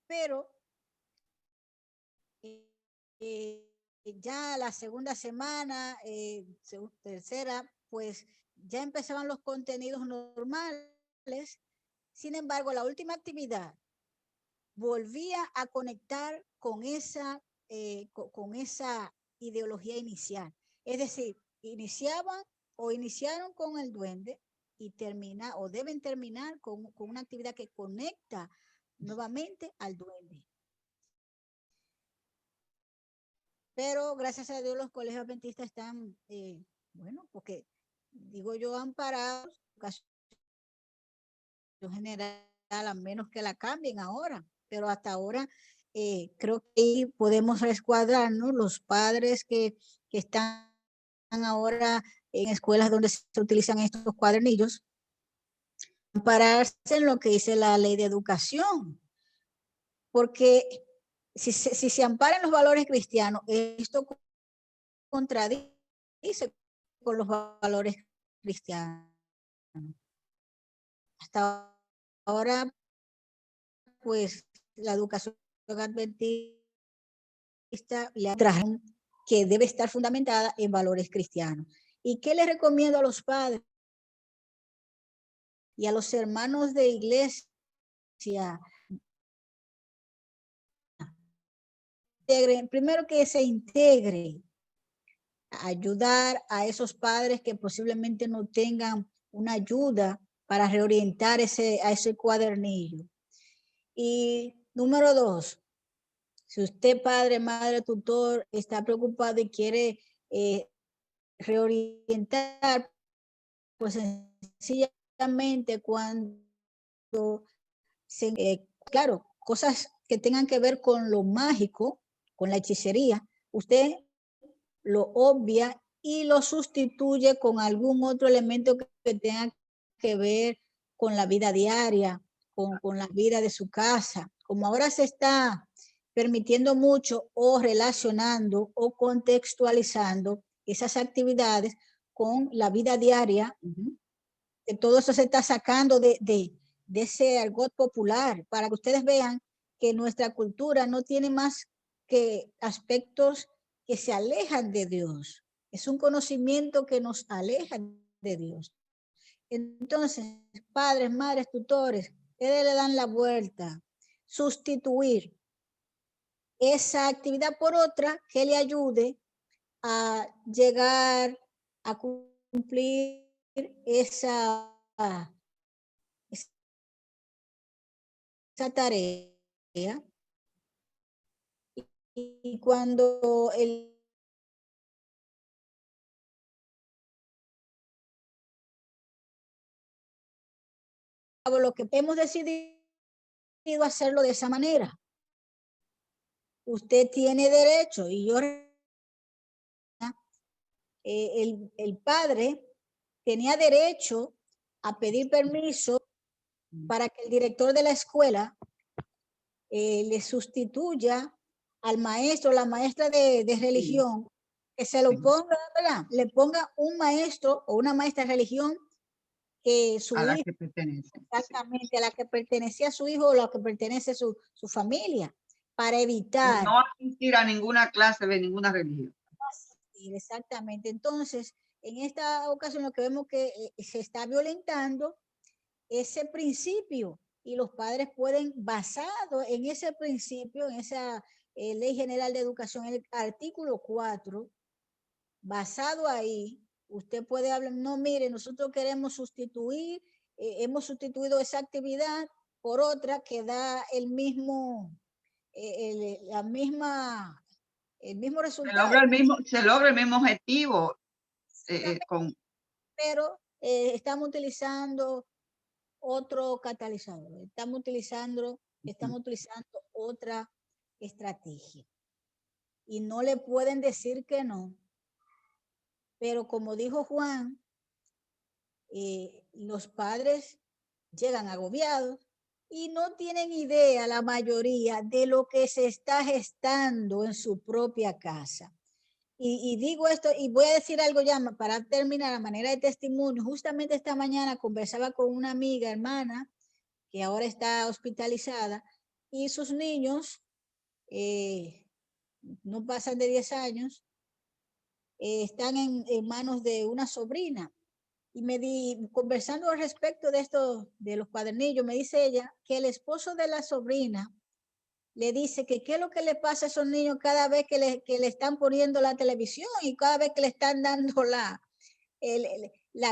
Pero ya la segunda semana, tercera, pues ya empezaban los contenidos normales. Sin embargo, la última actividad volvía a conectar con esa ideología inicial. Es decir, iniciaron con el duende y deben terminar con una actividad que conecta nuevamente al duende. Pero gracias a Dios los colegios adventistas están, bueno, porque digo yo, amparados en educación general, a menos que la cambien ahora, pero hasta ahora creo que ahí podemos rescuadrarnos los padres que están ahora en escuelas donde se utilizan estos cuadernillos, ampararse en lo que dice la ley de educación, porque si se amparan los valores cristianos, esto contradice con los valores cristianos. Hasta ahora, pues, la educación adventista le trajeron que debe estar fundamentada en valores cristianos. ¿Y qué les recomiendo a los padres y a los hermanos de iglesia? Primero, que se integre, a ayudar a esos padres que posiblemente no tengan una ayuda para reorientar a ese cuadernillo. Y número 2, si usted, padre, madre, tutor, está preocupado y quiere reorientar, pues sencillamente cuando claro, cosas que tengan que ver con lo mágico, con la hechicería, usted lo obvia y lo sustituye con algún otro elemento que tenga que ver con la vida diaria, con la vida de su casa. Como ahora se está permitiendo mucho o relacionando o contextualizando esas actividades con la vida diaria, que todo eso se está sacando de ese argot popular, para que ustedes vean que nuestra cultura no tiene más que aspectos que se alejan de Dios. Es un conocimiento que nos aleja de Dios. Entonces, padres, madres, tutores, ustedes le dan la vuelta, sustituir esa actividad por otra que le ayude a llegar a cumplir esa tarea. Y cuando lo que hemos decidido hacerlo de esa manera. Usted tiene derecho, y yo, el padre tenía derecho a pedir permiso para que el director de la escuela le sustituya al maestro, la maestra de religión, que se lo ponga, ¿verdad? Le ponga un maestro o una maestra de religión que su a la hijo, que pertenece. exactamente, a la que pertenecía su hijo o a la que pertenece su familia, para evitar. No asistir a ninguna clase de ninguna religión. Exactamente. Entonces, en esta ocasión lo que vemos que se está violentando ese principio, y los padres pueden, basado en ese principio, en esa Ley General de Educación, el artículo 4, basado ahí, usted puede hablar, no, mire, nosotros queremos sustituir, hemos sustituido esa actividad por otra que da el mismo resultado. Se logra el mismo objetivo. Pero estamos utilizando otro catalizador, estamos utilizando otra estrategia. Y no le pueden decir que no. Pero como dijo Juan, los padres llegan agobiados y no tienen idea, la mayoría, de lo que se está gestando en su propia casa. Y digo esto, y voy a decir algo ya para terminar a manera de testimonio. Justamente esta mañana conversaba con una amiga, hermana, que ahora está hospitalizada, y sus niños no pasan de 10 años, están en manos de una sobrina. Y conversando al respecto de esto, de los cuadernillos, me dice ella que el esposo de la sobrina le dice que qué es lo que le pasa a esos niños cada vez que le están poniendo la televisión y cada vez que le están dando la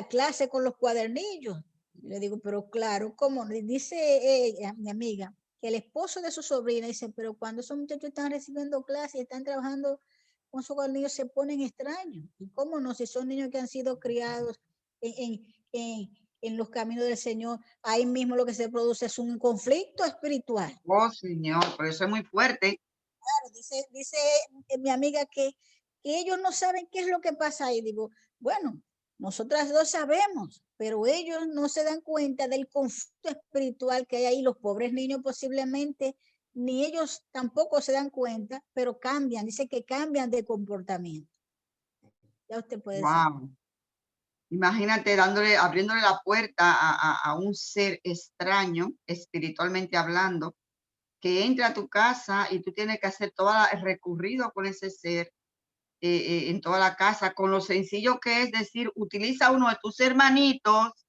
clase con los cuadernillos. Le digo, pero claro, ¿cómo? Dice ella, mi amiga, que el esposo de su sobrina dice, pero cuando esos muchachos están recibiendo clases y están trabajando con sus cuadernillos se ponen extraños. ¿Y cómo no? Si son niños que han sido criados en los caminos del Señor, ahí mismo lo que se produce es un conflicto espiritual. Oh, Señor, pero eso es muy fuerte. Claro, dice mi amiga que ellos no saben qué es lo que pasa ahí. Digo, bueno, nosotras dos sabemos, pero ellos no se dan cuenta del conflicto espiritual que hay ahí. Los pobres niños posiblemente, ni ellos tampoco se dan cuenta, pero cambian, dice que cambian de comportamiento. Ya usted puede saber. Imagínate abriéndole la puerta a un ser extraño, espiritualmente hablando, que entra a tu casa y tú tienes que hacer todo el recorrido con ese ser en toda la casa, con lo sencillo que es decir, utiliza uno de tus hermanitos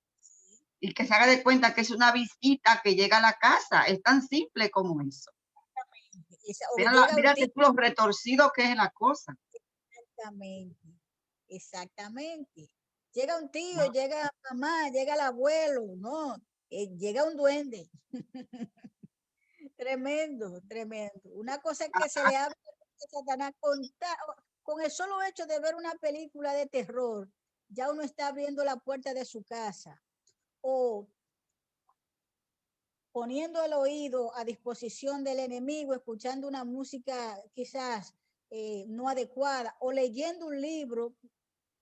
y que se haga de cuenta que es una visita que llega a la casa. Es tan simple como eso. Mírate tú lo retorcido que es la cosa. Exactamente, exactamente. Llega un tío, llega mamá, llega el abuelo, no, llega un duende. Tremendo, tremendo. Una cosa es que se le habla de Satanás con el solo hecho de ver una película de terror, ya uno está abriendo la puerta de su casa o poniendo el oído a disposición del enemigo, escuchando una música quizás no adecuada o leyendo un libro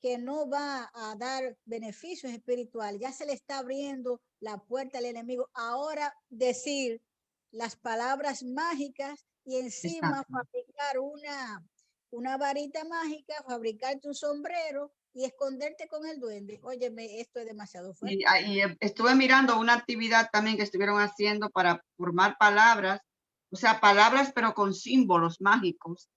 que no va a dar beneficios espirituales, ya se le está abriendo la puerta al enemigo. Ahora decir las palabras mágicas y encima fabricar una varita mágica, fabricarte un sombrero y esconderte con el duende. Óyeme, esto es demasiado fuerte. Y estuve mirando una actividad también que estuvieron haciendo para formar palabras, o sea, palabras pero con símbolos mágicos.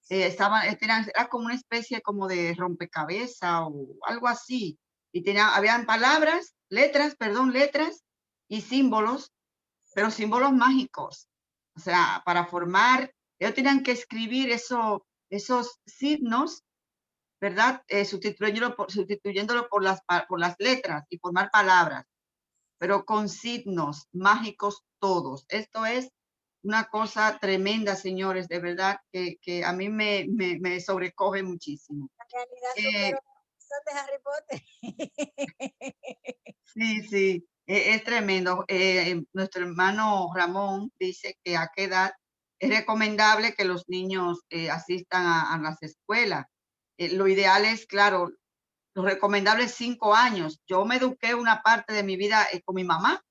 Era como una especie como de rompecabezas o algo así. Y habían palabras, letras y símbolos, pero símbolos mágicos. O sea, para formar, ellos tenían que escribir esos signos, ¿verdad? Sustituyéndolo por las letras y formar palabras, pero con signos mágicos todos. Esto es una cosa tremenda, señores, de verdad, que a mí me sobrecoge muchísimo. La realidad son de Harry Potter. Sí, sí, es tremendo. Nuestro hermano Ramón dice que a qué edad es recomendable que los niños asistan a las escuelas. Lo ideal es, claro, lo recomendable es 5 años. Yo me eduqué una parte de mi vida con mi mamá,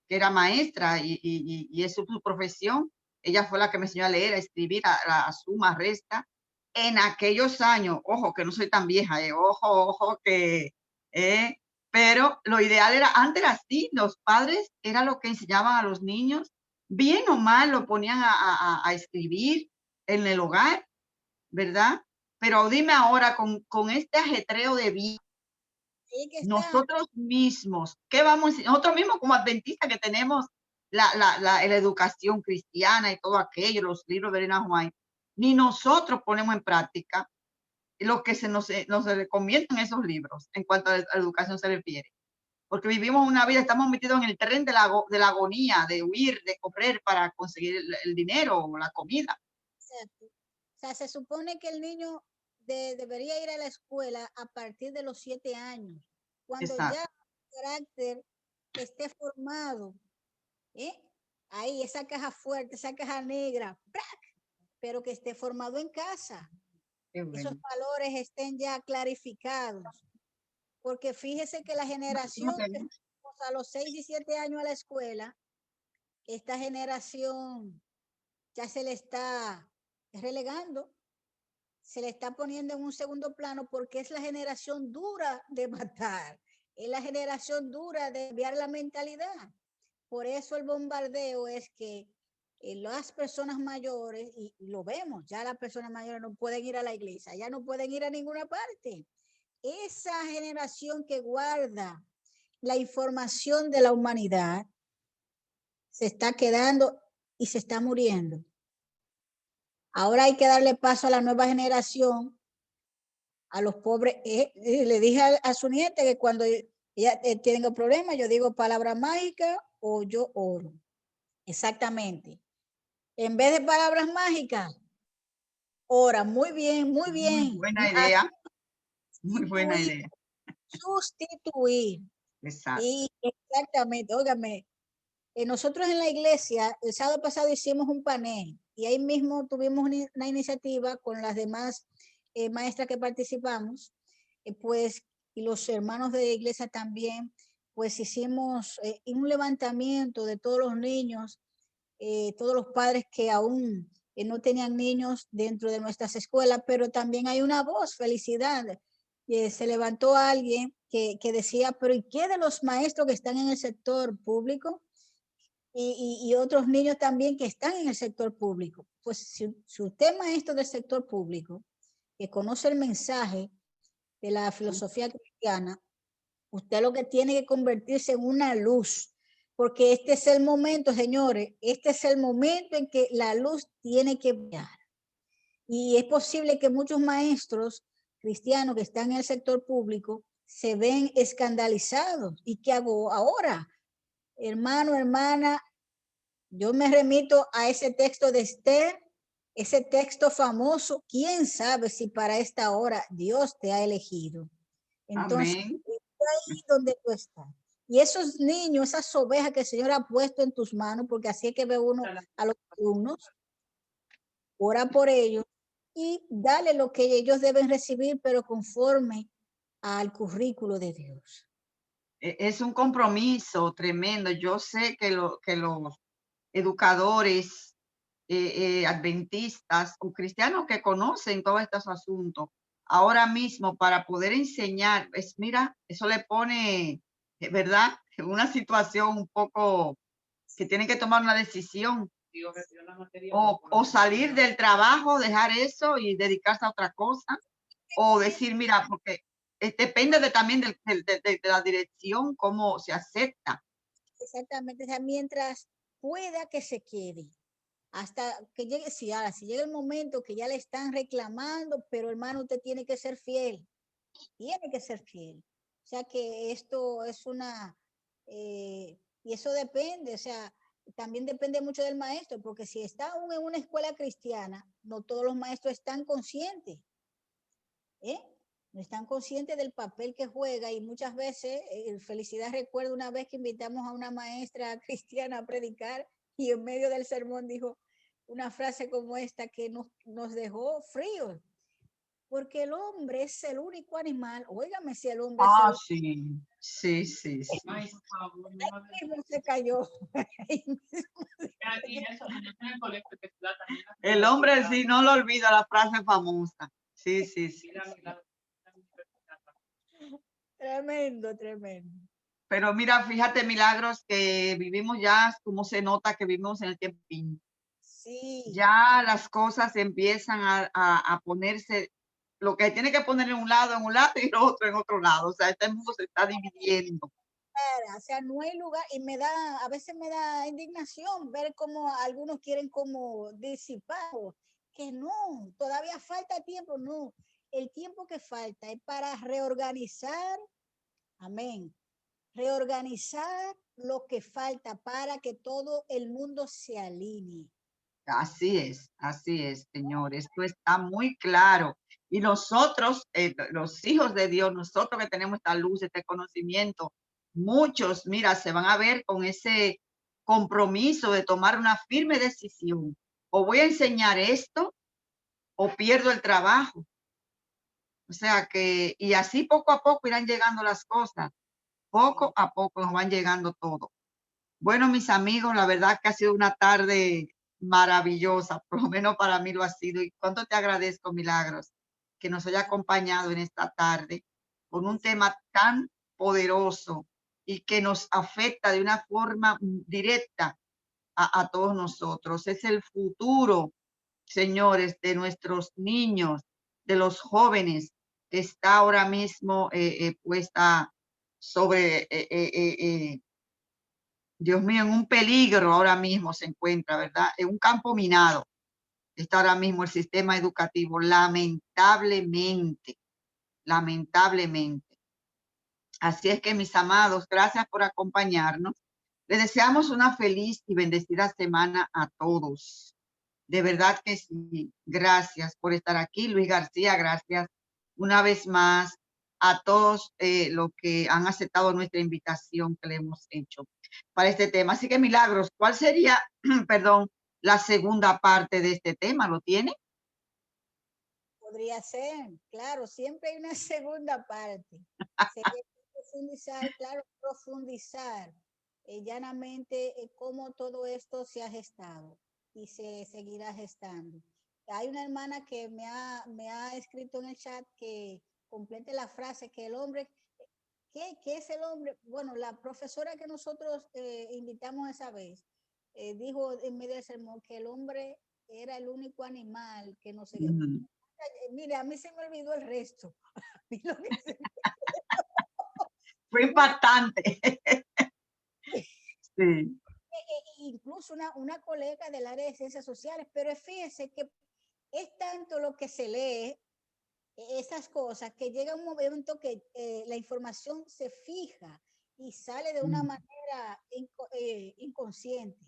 que era maestra y es su profesión. Ella fue la que me enseñó a leer, a escribir, a suma, resta. En aquellos años, ojo, que no soy tan vieja, ojo, que... pero lo ideal era, antes era así, los padres era lo que enseñaban a los niños, bien o mal lo ponían a escribir en el hogar, ¿verdad? Pero dime ahora, con este ajetreo de vida, nosotros mismos, ¿qué vamos a decir? Nosotros mismos como adventistas que tenemos la educación cristiana y todo aquello, los libros de Elena White, ni nosotros ponemos en práctica lo que se nos recomiendan esos libros en cuanto a la educación se refiere. Porque vivimos una vida, estamos metidos en el tren de la agonía, de huir, de correr para conseguir el dinero o la comida. Exacto. O sea, se supone que el niño debería ir a la escuela a partir de los 7 años, cuando Exacto. ya el carácter esté formado. Ahí, esa caja fuerte, esa caja negra, ¡prac! Pero que esté formado en casa. Bueno. Esos valores estén ya clarificados. Porque fíjese que la generación que fuimos a los 6 y 7 años a la escuela, esta generación ya se le está relegando, se le está poniendo en un segundo plano porque es la generación dura de matar, es la generación dura de cambiar la mentalidad. Por eso el bombardeo es que las personas mayores, y lo vemos, ya las personas mayores no pueden ir a la iglesia, ya no pueden ir a ninguna parte. Esa generación que guarda la información de la humanidad se está quedando y se está muriendo. Ahora hay que darle paso a la nueva generación, a los pobres. Le dije a su nieta que cuando ella tenga problemas, yo digo palabra mágica o yo oro. Exactamente. En vez de palabras mágicas, ora. Muy bien, muy bien. Muy buena idea. Muy buena idea. Sustituir. Exacto. Y exactamente, óigame, nosotros en la iglesia, el sábado pasado hicimos un panel y ahí mismo tuvimos una iniciativa con las demás maestras que participamos, pues, y los hermanos de la iglesia también, pues hicimos un levantamiento de todos los niños, todos los padres que aún no tenían niños dentro de nuestras escuelas, pero también hay una voz, felicidad. Se levantó alguien que decía, pero ¿y qué de los maestros que están en el sector público? Y otros niños también que están en el sector público. Pues si usted es maestro del sector público, que conoce el mensaje de la filosofía cristiana, usted lo que tiene que convertirse en una luz, porque este es el momento, señores, este es el momento en que la luz tiene que brillar. Y es posible que muchos maestros cristianos que están en el sector público se ven escandalizados. ¿Y qué hago ahora? Hermano, hermana, yo me remito a ese texto de Esther, ese texto famoso. ¿Quién sabe si para esta hora Dios te ha elegido? Entonces, Amén. es ahí donde tú estás. Y esos niños, esas ovejas que el Señor ha puesto en tus manos, porque así es que ve uno a los alumnos, ora por ellos y dale lo que ellos deben recibir, pero conforme al currículo de Dios. Es un compromiso tremendo. Yo sé que los educadores adventistas o cristianos que conocen todos estos asuntos, ahora mismo para poder enseñar, mira, eso le pone, ¿verdad?, en una situación un poco que tienen que tomar una decisión. O salir del trabajo, dejar eso y dedicarse a otra cosa, o decir, mira, porque depende también de la dirección, cómo se acepta. Exactamente, o sea, mientras pueda que se quede, hasta que llegue, si llega el momento que ya le están reclamando, pero hermano, usted tiene que ser fiel, O sea que esto es y eso depende, o sea, también depende mucho del maestro, porque si está aún en una escuela cristiana, no todos los maestros están conscientes, no están conscientes del papel que juega, y muchas veces, Felicidad recuerdo una vez que invitamos a una maestra cristiana a predicar y en medio del sermón dijo una frase como esta que nos dejó fríos, porque el hombre es el único animal, óigame, si el hombre es el Sí, sí, sí, sí. ahí mismo se cayó. El hombre sí, no lo olvida la frase famosa. Sí, sí, sí. Tremendo, tremendo. Pero mira, fíjate, Milagros, que vivimos ya, como se nota que vivimos en el tiempo. Sí. Ya las cosas empiezan a ponerse, lo que tiene que poner en un lado y lo otro en otro lado. O sea, este mundo se está dividiendo. O sea, no hay lugar, y a veces me da indignación ver cómo algunos quieren como disipar, que no, todavía falta tiempo, no. El tiempo que falta es para reorganizar, amén, reorganizar lo que falta para que todo el mundo se alinee. Así es, Señor. Esto está muy claro. Y nosotros, los hijos de Dios, nosotros que tenemos esta luz, este conocimiento, muchos, mira, se van a ver con ese compromiso de tomar una firme decisión. O voy a enseñar esto o pierdo el trabajo. O sea que, y así poco a poco irán llegando las cosas. Poco a poco nos van llegando todo. Bueno, mis amigos, la verdad que ha sido una tarde maravillosa, por lo menos para mí lo ha sido. Y cuánto te agradezco, Milagros, que nos haya acompañado en esta tarde con un tema tan poderoso y que nos afecta de una forma directa a todos nosotros. Es el futuro, señores, de nuestros niños, de los jóvenes, que está ahora mismo puesta sobre Dios mío, en un peligro ahora mismo se encuentra, ¿verdad? En un campo minado está ahora mismo el sistema educativo, lamentablemente, lamentablemente. Así es que, mis amados, gracias por acompañarnos. Les deseamos una feliz y bendecida semana a todos. De verdad que sí. Gracias por estar aquí, Luis García. Gracias una vez más a todos los que han aceptado nuestra invitación que le hemos hecho para este tema. Así que, Milagros, ¿cuál sería, perdón, la segunda parte de este tema? ¿Lo tiene? Podría ser, claro, siempre hay una segunda parte. Sería profundizar, claro, profundizar llanamente cómo todo esto se ha gestado y se seguirá gestando. Hay una hermana que me ha escrito en el chat que complete la frase que el hombre, ¿qué es el hombre? Bueno, la profesora que nosotros invitamos esa vez dijo en medio del sermón que el hombre era el único animal que no se... Mire, a mí se me olvidó el resto. Fue impactante. Sí. Incluso una colega del área de ciencias sociales, pero fíjese que es tanto lo que se lee esas cosas, que llega un momento que la información se fija y sale de una manera inconsciente.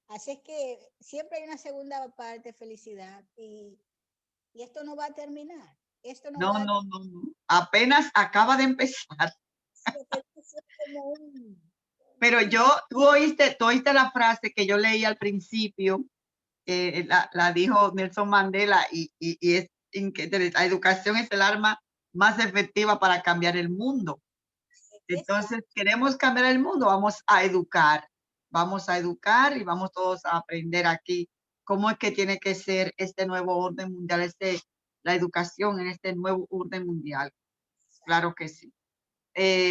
Así es que siempre hay una segunda parte, Felicidad, y esto no va a terminar. Esto no No, va a no, no, no. Apenas acaba de empezar. como Pero tú oíste la frase que yo leí al principio, la dijo Nelson Mandela, y es la educación es el arma más efectiva para cambiar el mundo. Entonces, queremos cambiar el mundo, vamos a educar y vamos todos a aprender aquí cómo es que tiene que ser este nuevo orden mundial, la educación en este nuevo orden mundial. Claro que sí.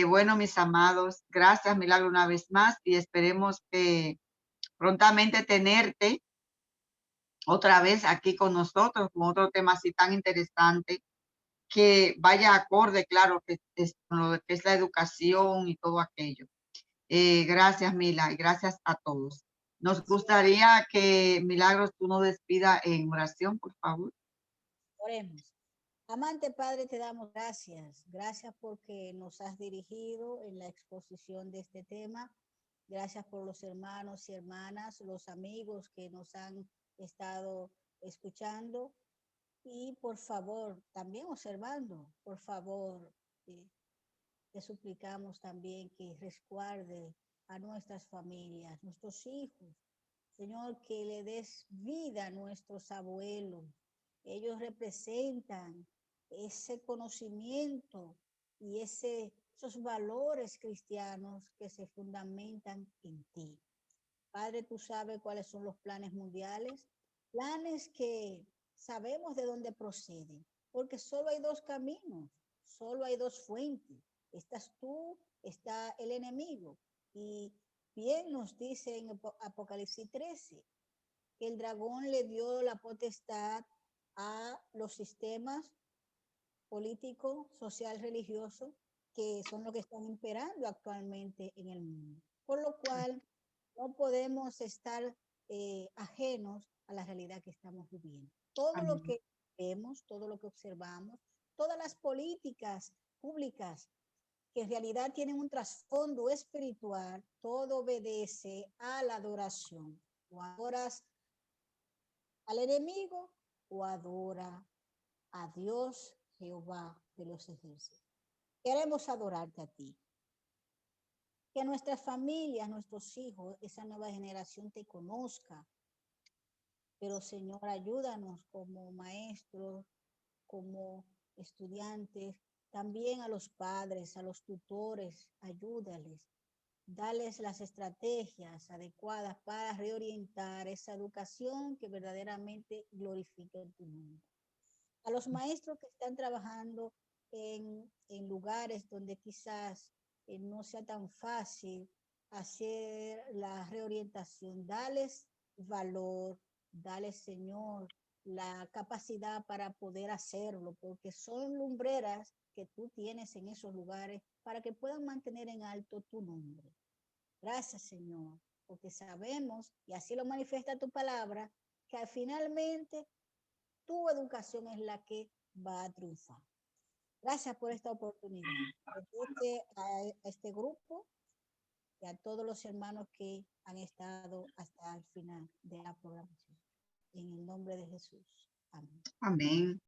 Bueno, mis amados, gracias, Milagro, una vez más, y esperemos que prontamente tenerte otra vez aquí con nosotros, con otro tema así tan interesante, que vaya acorde, claro, que es, con lo que es la educación y todo aquello. Gracias, Mila, y gracias a todos. Nos gustaría que, Milagros, tú nos despidas en oración, por favor. Oremos. Amante Padre, te damos gracias. Gracias porque nos has dirigido en la exposición de este tema. Gracias por los hermanos y hermanas, los amigos que nos han estado escuchando. Y por favor, también observando, por favor, te suplicamos también que resguarde a nuestras familias, nuestros hijos. Señor, que le des vida a nuestros abuelos. Ellos representan ese conocimiento y esos valores cristianos que se fundamentan en ti. Padre, tú sabes cuáles son los planes mundiales, planes que sabemos de dónde proceden, porque solo hay dos caminos, solo hay dos fuentes. Estás tú, está el enemigo. Y bien nos dice en Apocalipsis 13 que el dragón le dio la potestad a los sistemas político, social, religioso, que son los que están imperando actualmente en el mundo. Por lo cual, no podemos estar ajenos a la realidad que estamos viviendo. Todo lo que vemos, todo lo que observamos, todas las políticas públicas que en realidad tienen un trasfondo espiritual, todo obedece a la adoración. O adoras al enemigo o adora a Dios Jehová de los ejércitos. Queremos adorarte a ti. Que nuestras familias, nuestros hijos, esa nueva generación te conozca. Pero Señor, ayúdanos como maestros, como estudiantes, también a los padres, a los tutores, ayúdales. Dales las estrategias adecuadas para reorientar esa educación que verdaderamente glorifique tu nombre. A los maestros que están trabajando en lugares donde quizás no sea tan fácil hacer la reorientación, dales valor, dales, Señor, la capacidad para poder hacerlo, porque son lumbreras que tú tienes en esos lugares para que puedan mantener en alto tu nombre. Gracias, Señor, porque sabemos, y así lo manifiesta tu palabra, que finalmente tu educación es la que va a triunfar. Gracias por esta oportunidad. A este grupo y a todos los hermanos que han estado hasta el final de la programación. En el nombre de Jesús. Amén. Amén.